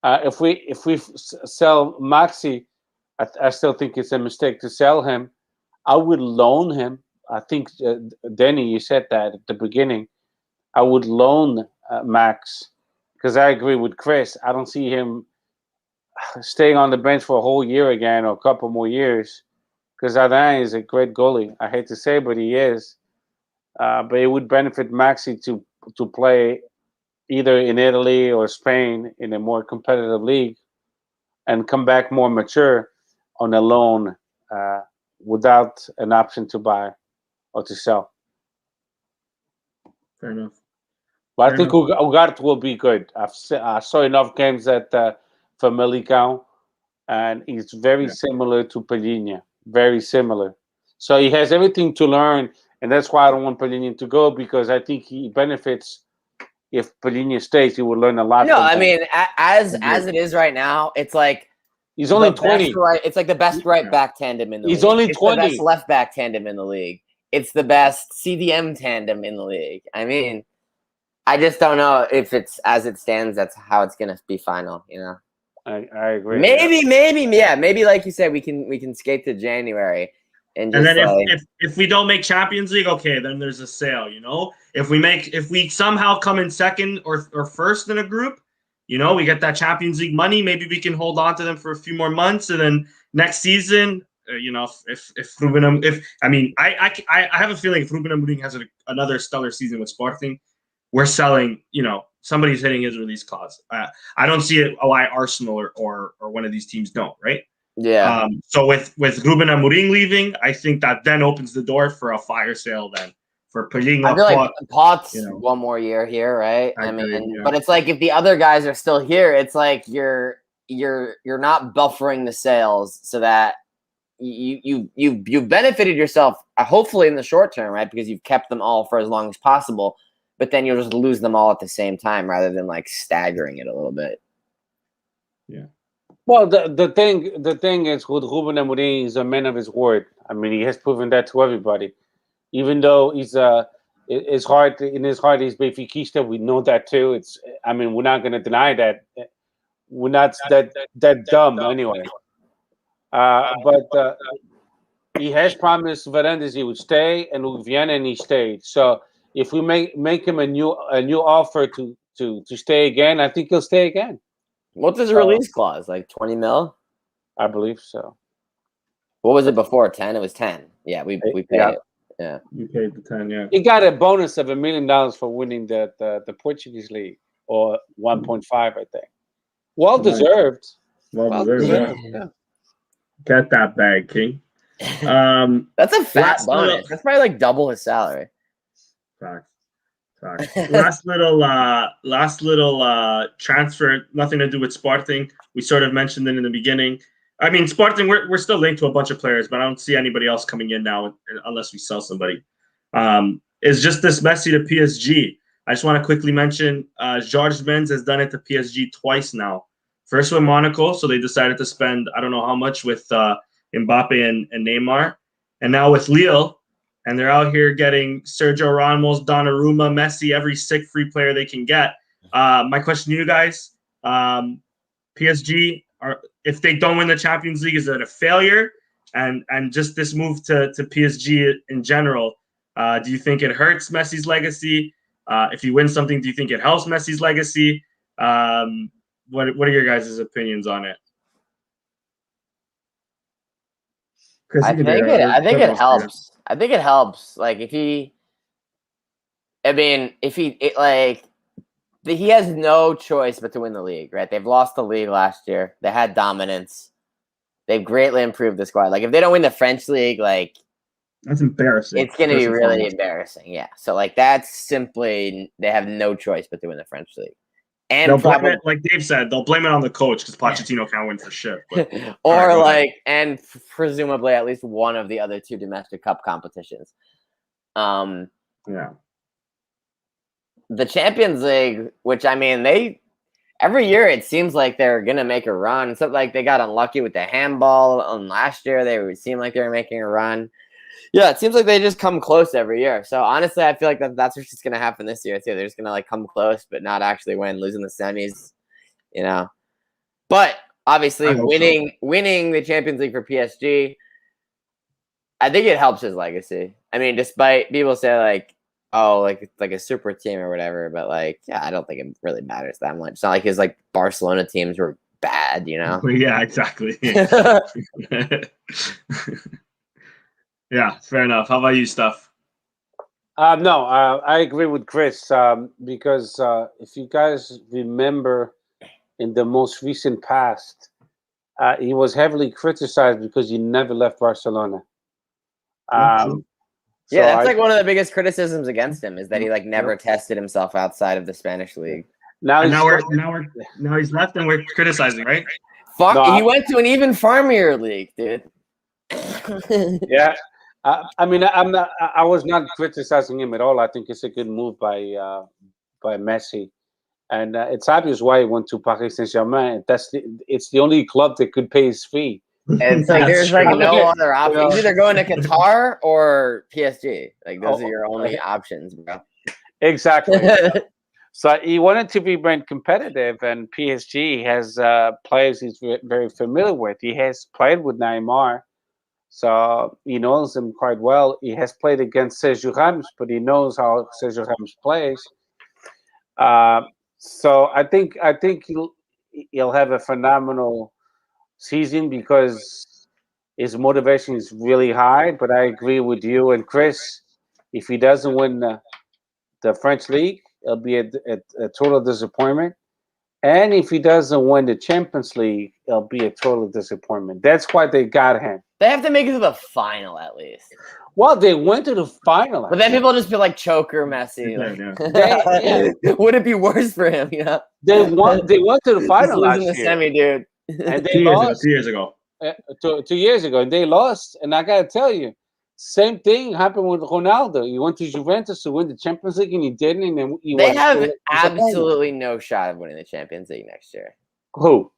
S2: If we sell Maxi, I still think it's a mistake to sell him. I would loan him. I think Danny, you said that at the beginning. I would loan Max because I agree with Chris. I don't see him staying on the bench for a whole year again or a couple more years because Alain is a great goalie. I hate to say, but he is. But it would benefit Maxi to play either in Italy or Spain in a more competitive league and come back more mature on a loan without an option to buy or to sell.
S1: Fair enough.
S2: But I think Ugarte will be good. I saw enough games at Famalicão, and he's very similar to Pellegrini. Very similar. So he has everything to learn, and that's why I don't want Pellegrini to go because I think he benefits. If Pellegrini stays, he would learn a lot.
S3: No, I mean, as it is right now, it's like
S2: he's only 20.
S3: It's like the best right back tandem in the league.
S2: He's only 20.
S3: It's the best left back tandem in the league. It's the best CDM tandem in the league. I mean, I just don't know if it's as it stands. That's how it's gonna be final. You know.
S2: I agree.
S3: Maybe like you said, we can skate to January. And then
S1: if we don't make Champions League, okay, then there's a sale, you know. If we somehow come in second or first in a group, you know, we get that Champions League money. Maybe we can hold on to them for a few more months, and then next season, you know, I have a feeling if Ruben Amorim has another stellar season with Sporting, we're selling. You know, somebody's hitting his release clause. I don't see it why Arsenal or one of these teams don't, right?
S3: Yeah.
S1: So with Ruben Amorim leaving, I think that then opens the door for a fire sale then for Pellegrini.
S3: I feel like Potts one more year here, right? I mean, but it's like if the other guys are still here, it's like you're not buffering the sales so that you benefited yourself hopefully in the short term, right? Because you've kept them all for as long as possible, but then you'll just lose them all at the same time rather than like staggering it a little bit.
S2: Yeah. Well, the thing is with Ruben Amorim, he's a man of his word. I mean, he has proven that to everybody. Even though he's in his heart he's Benfiquista, we know that too. We're not going to deny that. We're not that dumb anyway. But he has promised Varandas he would stay, and with Vienna, and he stayed. So if we make him a new offer to stay again, I think he'll stay again.
S3: What's his release clause? Like 20 mil?
S2: I believe so.
S3: What was it before? 10? It was 10. Yeah, we paid it. Yeah.
S1: You paid the 10, yeah.
S2: He got a bonus of $1 million for winning the Portuguese league, or 1.5, I think. Well deserved.
S1: Well deserved. Yeah. Get that bag, King.
S3: That's a fat bonus. That's probably like double his salary.
S1: Facts. last little transfer, nothing to do with Sporting. We sort of mentioned it in the beginning. I mean, Sporting, we're still linked to a bunch of players, but I don't see anybody else coming in now unless we sell somebody. It's just this Messi to PSG. I just want to quickly mention Jorge Mendes has done it to PSG twice now. First with Monaco, so they decided to spend I don't know how much with Mbappe and Neymar, and now with Lille, and they're out here getting Sergio Ramos, Donnarumma, Messi, every sick free player they can get. My question to you guys: PSG, if they don't win the Champions League, is it a failure? And just this move to PSG in general, do you think it hurts Messi's legacy? If he wins something, do you think it helps Messi's legacy? What are your guys' opinions on it? Chris,
S3: I think it helps. I think it helps. Like if he he has no choice but to win the league, right? They've lost the league last year. They had dominance. They've greatly improved the squad. Like if they don't win the French league, like
S1: that's embarrassing.
S3: It's going to be really embarrassing. Yeah. So like that's simply they have no choice but to win the French league. And
S1: they'll blame it, like Dave said, they'll blame it on the coach because Pochettino can't win for shit. But,
S3: or right, and presumably at least one of the other 2 domestic cup competitions.
S1: Yeah.
S3: The Champions League, which I mean, every year it seems like they're gonna make a run. It's like they got unlucky with the handball on last year. They seemed like they were making a run. Yeah, it seems like they just come close every year. So honestly, I feel like that's what's just gonna happen this year too. They're just gonna like come close, but not actually win, losing the semis, you know. But obviously, winning the Champions League for PSG, I think it helps his legacy. I mean, despite people say like, oh, like it's like a super team or whatever, but like, yeah, I don't think it really matters that much. It's not like his like Barcelona teams were bad, you know.
S1: Yeah, exactly. Yeah, fair enough. How about you, Steph?
S2: No, I agree with Chris because if you guys remember in the most recent past, he was heavily criticized because he never left Barcelona.
S3: Yeah, that's like one of the biggest criticisms against him is that he like never tested himself outside of the Spanish league.
S1: Now he's left and we're criticizing, right?
S3: He went to an even farmier league, dude.
S2: Yeah. I mean, I was not criticizing him at all. I think it's a good move by Messi, and it's obvious why he went to Paris Saint-Germain. It's the only club that could pay his fee.
S3: And it's like there's like no other option. He's either going to Qatar or PSG. Like those are your only options, bro.
S2: Exactly. So he wanted to be very competitive, and PSG has players he's very familiar with. He has played with Neymar. So he knows him quite well. He has played against Sergio Ramos, but he knows how Sergio Ramos plays. So I think he'll have a phenomenal season because his motivation is really high. But I agree with you and Chris. If he doesn't win the French league, it'll be a total disappointment. And if he doesn't win the Champions League, it'll be a total disappointment. That's why they got him.
S3: They have to make it to the final at least.
S2: Well, they went to the final.
S3: But then people just feel like choker Messi. Like, would it be worse for him? You know,
S2: they went to the final last year.
S3: The semi, dude.
S2: And they lost
S1: 2 years ago.
S2: 2 years ago, and they lost. And I gotta tell you, same thing happened with Ronaldo. He went to Juventus to win the Champions League, and he didn't. And then
S3: they have absolutely no shot of winning the Champions League next year.
S2: Who?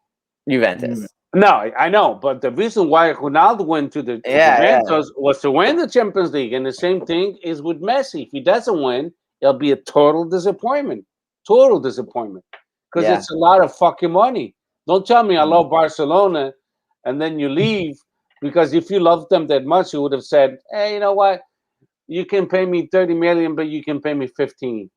S3: Juventus.
S2: No, I know, but the reason why Ronaldo went to the Juventus was to win the Champions League, and the same thing is with Messi. If he doesn't win, it'll be a total disappointment. Total disappointment, because it's a lot of fucking money. Don't tell me I love Barcelona, and then you leave, because if you love them that much, you would have said, "Hey, you know what? You can pay me 30 million, but you can pay me 15."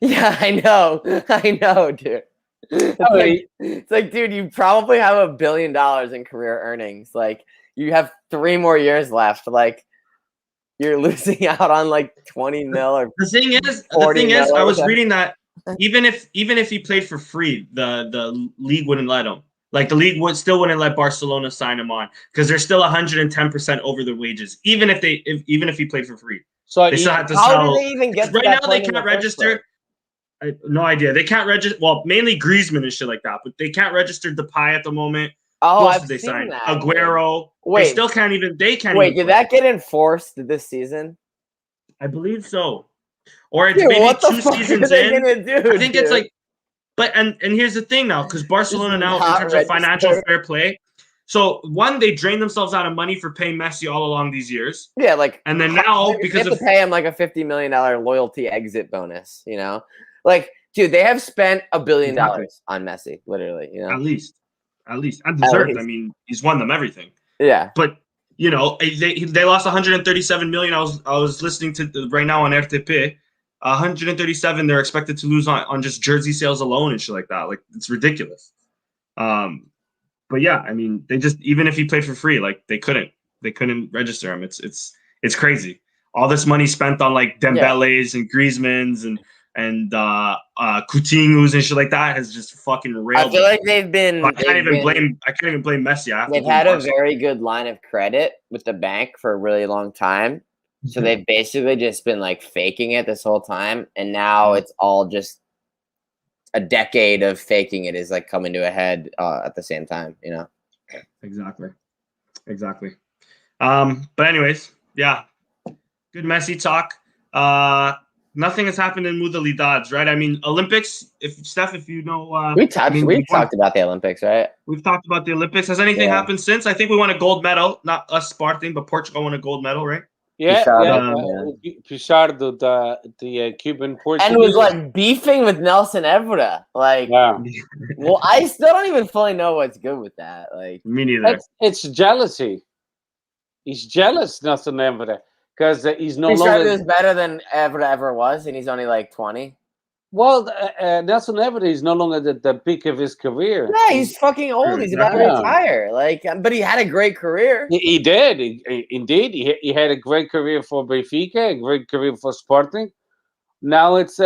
S3: Yeah, I know, dude. It's like, dude, you probably have $1 billion in career earnings. Like, you have 3 more years left. Like, you're losing out on like 20 mil or
S1: the thing is, I was reading that even if he played for free, the league wouldn't let him. Like, the league wouldn't let Barcelona sign him on because they're still 110% over the wages, even if he played for free.
S2: So
S1: they still have to
S3: how
S1: sell.
S3: do they even get
S1: right now? They can't register. No idea. They can't register. Well, mainly Griezmann and shit like that, but they can't register Depay at the moment.
S3: Oh, I've seen that.
S1: Aguero.
S3: Wait,
S1: they still can't even. They can't.
S3: Wait, did that get enforced this season?
S1: I believe so. Or it's maybe 2 seasons in. I think it's like But and here's the thing now, because Barcelona now, in
S3: not
S1: terms of financial
S3: registered.
S1: fair play, so one, they drained themselves out of money for paying Messi all along these years.
S3: Yeah, like,
S1: And then now,
S3: they
S1: because
S3: have
S1: of
S3: to pay him like a $50 million loyalty exit bonus, you know? Like, dude, they have spent $1 billion
S1: Exactly.
S3: on Messi, literally, you know?
S1: at least, and
S3: At
S1: deserved. I
S3: least.
S1: mean, he's won them everything.
S3: Yeah.
S1: But you know, they lost 137 million. I was listening to right now on RTP. 137 they're expected to lose on just jersey sales alone and shit like that. Like, it's ridiculous. But yeah, I mean, they just, even if he played for free, like they couldn't register him. It's crazy. All this money spent on like Dembele's and Griezmann's and Coutinho's and shit like that has just fucking railed.
S3: I feel
S1: them.
S3: like they've been.
S1: I can't even blame Messi. I have
S3: They've
S1: to blame
S3: had a
S1: Barca.
S3: very good line of credit with the bank for a really long time. So they've basically just been like faking it this whole time, and now it's all just a decade of faking it is like coming to a head at the same time, you know.
S1: Exactly. But anyways, yeah, good Messi talk. Nothing has happened in Modalidades, right? I mean, Olympics. If you know,
S3: we talked about the Olympics, right?
S1: We've talked about the Olympics. Has anything happened since? I think we won a gold medal. Not us Sporting, but Portugal won a gold medal, right?
S2: Pichardo, the Cuban Portuguese,
S3: and was like beefing with Nelson Évora. Like, well, I still don't even fully know what's good with that. Like,
S1: me neither.
S2: It's jealousy. He's jealous, Nelson Évora, because he's no
S3: Pichardo
S2: longer
S3: is better than Évora ever was, and he's only like 20.
S2: Well, Nelson Évora is no longer the peak of his career.
S3: Yeah, he's fucking old. He's about to retire. Like, but he had a great career.
S2: He did. Indeed. He had a great career for Benfica, a great career for Sporting. Now it's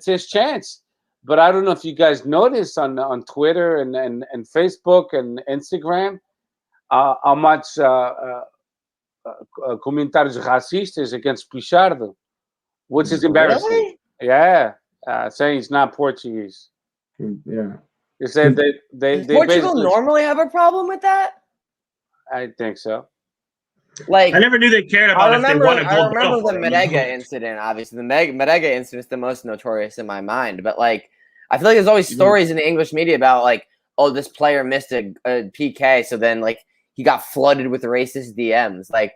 S2: his chance. But I don't know if you guys noticed on Twitter and Facebook and Instagram how much comentários racistas against Pichardo, which is embarrassing.
S3: Really?
S2: Yeah. Saying he's not Portuguese.
S1: Yeah.
S2: They said they
S3: Portugal normally have a problem with that?
S2: I think so.
S3: Like,
S1: I never knew they cared about if they won a gold medal.
S3: I remember the Braga incident, obviously. The Braga incident is the most notorious in my mind. But, like, I feel like there's always stories in the English media about, like, oh, this player missed a PK, so then, like, he got flooded with racist DMs. Like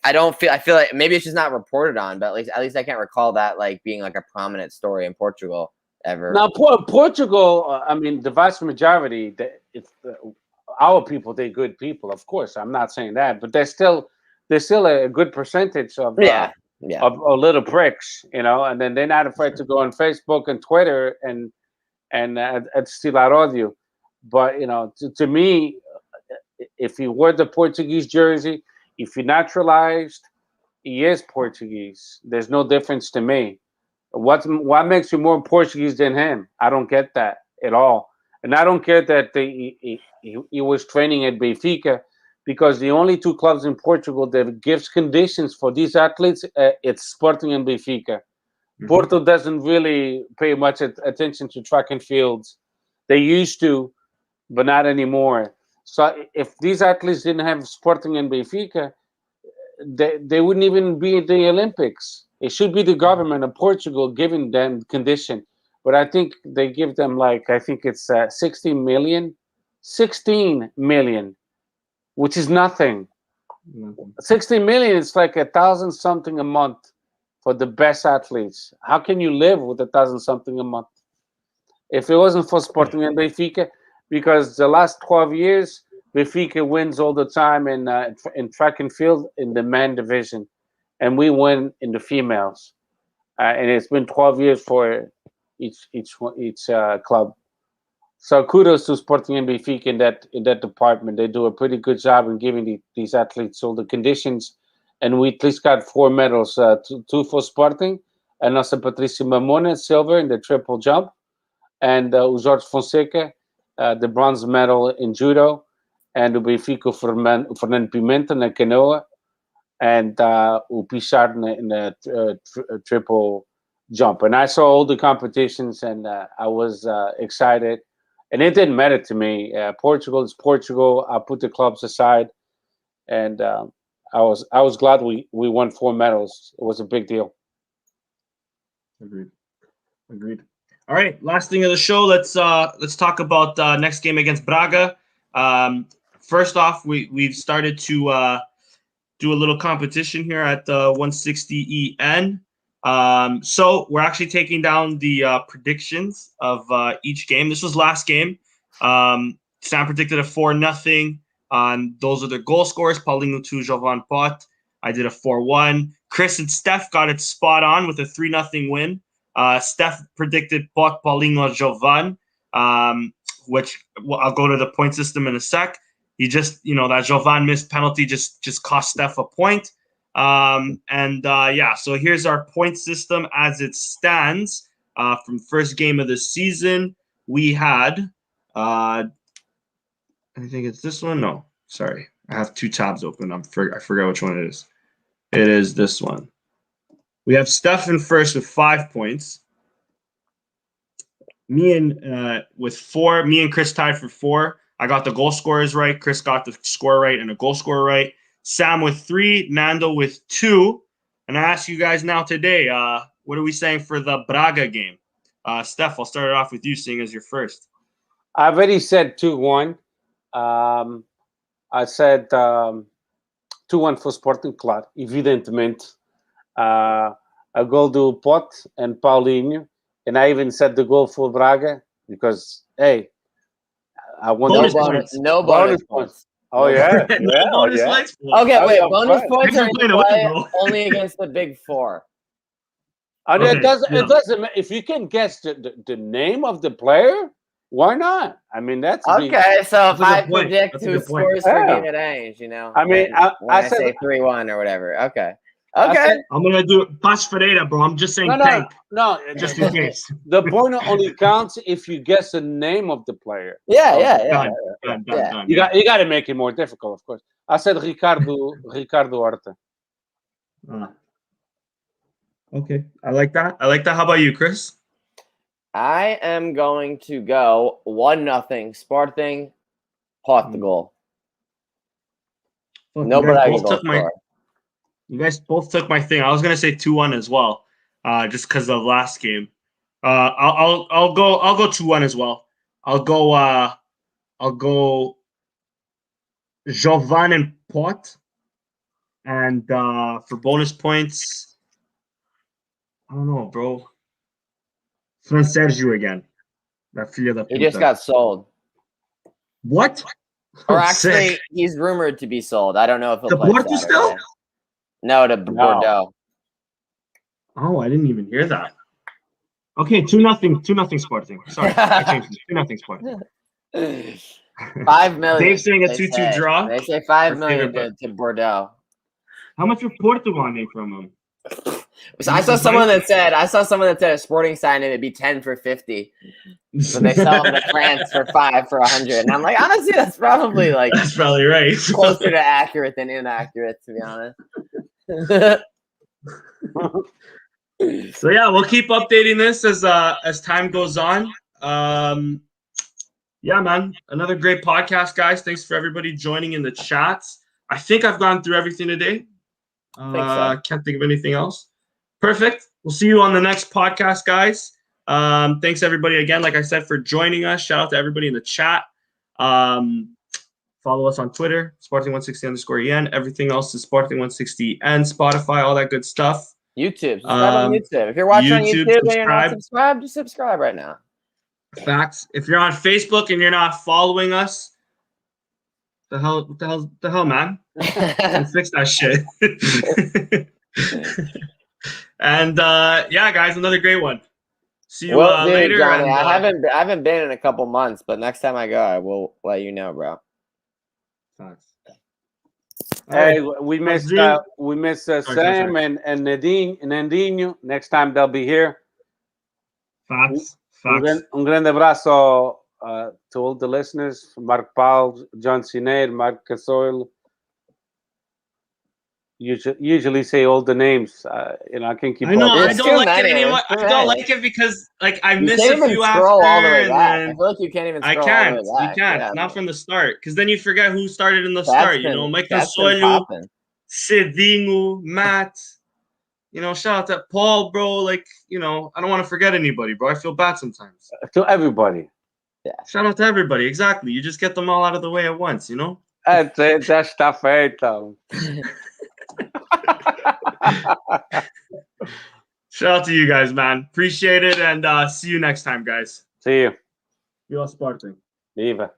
S3: I feel like maybe it's just not reported on, but at least I can't recall that like being like a prominent story in Portugal ever.
S2: Now, Portugal, I mean, the vast majority, our people, they're good people, of course. I'm not saying that, but there's still a good percentage of of little pricks, you know, and then they're not afraid to go on Facebook and Twitter and steal our audio. But you know, to me, if he wore the Portuguese jersey, if he naturalized, he is Portuguese. There's no difference to me. What makes you more Portuguese than him? I don't get that at all. And I don't care that he was training at Benfica, because the only two clubs in Portugal that gives conditions for these athletes, it's Sporting and Benfica. Porto doesn't really pay much attention to track and fields. They used to, but not anymore. So if these athletes didn't have Sporting and Benfica, they wouldn't even be at the Olympics. It should be the government of Portugal giving them condition. But I think they give them I think it's 16 million, which is nothing. 16 million is like 1,000 something a month for the best athletes. How can you live with 1,000 something a month? If it wasn't for Sporting and Benfica, because the last 12 years, Benfica wins all the time in track and field in the men division, and we win in the females. And it's been 12 years for each club. So kudos to Sporting and Benfica in that department. They do a pretty good job in giving these athletes all the conditions. And we at least got 4 medals, 2 for Sporting, and also Patricia Mamona, silver in the triple jump, and Jorge Fonseca, the bronze medal in judo, and o Benfica Fernando Pimenta na canoa, and o Pichardo in the triple jump. And I saw all the competitions, and I was excited. And it didn't matter to me. Portugal is Portugal. I put the clubs aside, and I was glad we won 4 medals. It was a big deal.
S1: Agreed. All right, last thing of the show. Let's talk about next game against Braga. First off, we've started to do a little competition here at 160EN. So we're actually taking down the predictions of each game. This was last game. Sam predicted a 4-0. Those are the goal scorers: Paulinho 2, Jovan Pot. I did a 4-1. Chris and Steph got it spot on with a 3-0 win. Steph predicted Pot, Paulinho, Jovan, which I'll go to the point system in a sec. He just, that Jovan missed penalty just cost Steph a point. So here's our point system as it stands. From first game of the season, we had, I think it's this one. No, sorry. I have two tabs open. I forgot which one it is. It is this one. We have Steph in first with 5 points. Me and with 4. Me and Chris tied for 4. I got the goal scorers right. Chris got the score right and a goal scorer right. Sam with 3. Nando with 2. And I ask you guys now today, what are we saying for the Braga game? Steph, I'll start it off with you, seeing as you're first.
S2: I've already said 2-1. I said 2-1 for Sporting, claro, evidentemente. A goal do Pot and Paulinho. And I even said the goal for Braga because, hey, I want
S3: no bonus points.
S2: Oh, yeah.
S1: No bonus points?
S3: Okay, wait. Bonus points are only against the big 4.
S2: And it doesn't. If you can guess the name of the player, why not? I mean, that's
S3: okay. So if I predict who scores for Guimarães,
S2: I mean,
S3: I say 3-1 or whatever. Okay.
S1: I'm gonna do Pas Ferreira, bro. I'm just saying
S2: no,
S1: just in case.
S2: The point only counts if you guess the name of the player.
S3: Done.
S2: You got to make it more difficult, of course. I said Ricardo Ugarte.
S1: Okay, I like that. How about you, Chris?
S3: I am going to go 1-0 Sporting, Portugal. No Braga goal scorer.
S1: You guys both took my thing. I was gonna say 2-1 as well, just because of last game. I'll go 2-1 as well. I'll go Jovan and Pot, and for bonus points, I don't know, bro. Fran Sergio again.
S3: He just got sold.
S1: What?
S3: Or actually, he's rumored to be sold. I don't know if he'll play
S1: Porto still.
S3: No, to Bordeaux.
S1: Oh, I didn't even hear that. Okay, 2-0 Sporting. Sorry, I changed it. 2-0 Sporting.
S3: 5 million.
S1: Dave's saying a 2-2 draw.
S3: They say 5 million to Bordeaux.
S1: How much would Porto want from him?
S3: So I saw someone that said a Sporting signing it'd be 10 for 50. So they sell him to France for 5 for 100. And I'm like, honestly, that's probably
S1: right.
S3: Closer to accurate than inaccurate, to be honest.
S1: So yeah, we'll keep updating this as time goes on. Yeah, man, another great podcast, guys. Thanks for everybody joining in the chats. I think I've gone through everything today. Can't think of anything else. Perfect. We'll see you on the next podcast, guys. Thanks everybody again, like I said, for joining us. Shout out to everybody in the chat. Follow us on Twitter, Sporting160_EN. Everything else is Sporting160EN, Spotify, all that good stuff.
S3: YouTube. Subscribe on YouTube. If you're watching on YouTube and you're not subscribed, just subscribe right now.
S1: Facts. If you're on Facebook and you're not following us, the hell, man? Fix that shit. And yeah, guys, another great one. See you later.
S3: Johnny, I haven't been in a couple months, but next time I go, I will let you know, bro.
S2: Hey, we missed Sam and Nandinho. Next time they'll be here.
S1: Facts.
S2: Un grande abraço to all the listeners. Mark Paul, John Sinead, Mark Casoil. Usually say all the names. I can keep.
S1: I know. I don't like it anymore. I don't like it because I miss a few after.
S3: All the way back. I feel like you can't even.
S1: I can't. All the way back. You can't. Yeah, not from the start, because then you forget who started in the start. Mike Casoil, Cedinho, Matt. shout out to Paul, bro. Like, I don't want to forget anybody, bro. I feel bad sometimes.
S2: To everybody.
S3: Yeah.
S1: Shout out to everybody. Exactly. You just get them all out of the way at once,
S2: That's tá feito.
S1: Shout out to you guys, man. Appreciate it, and see you next time, guys.
S2: See you.
S1: Viva Sporting.
S2: Viva.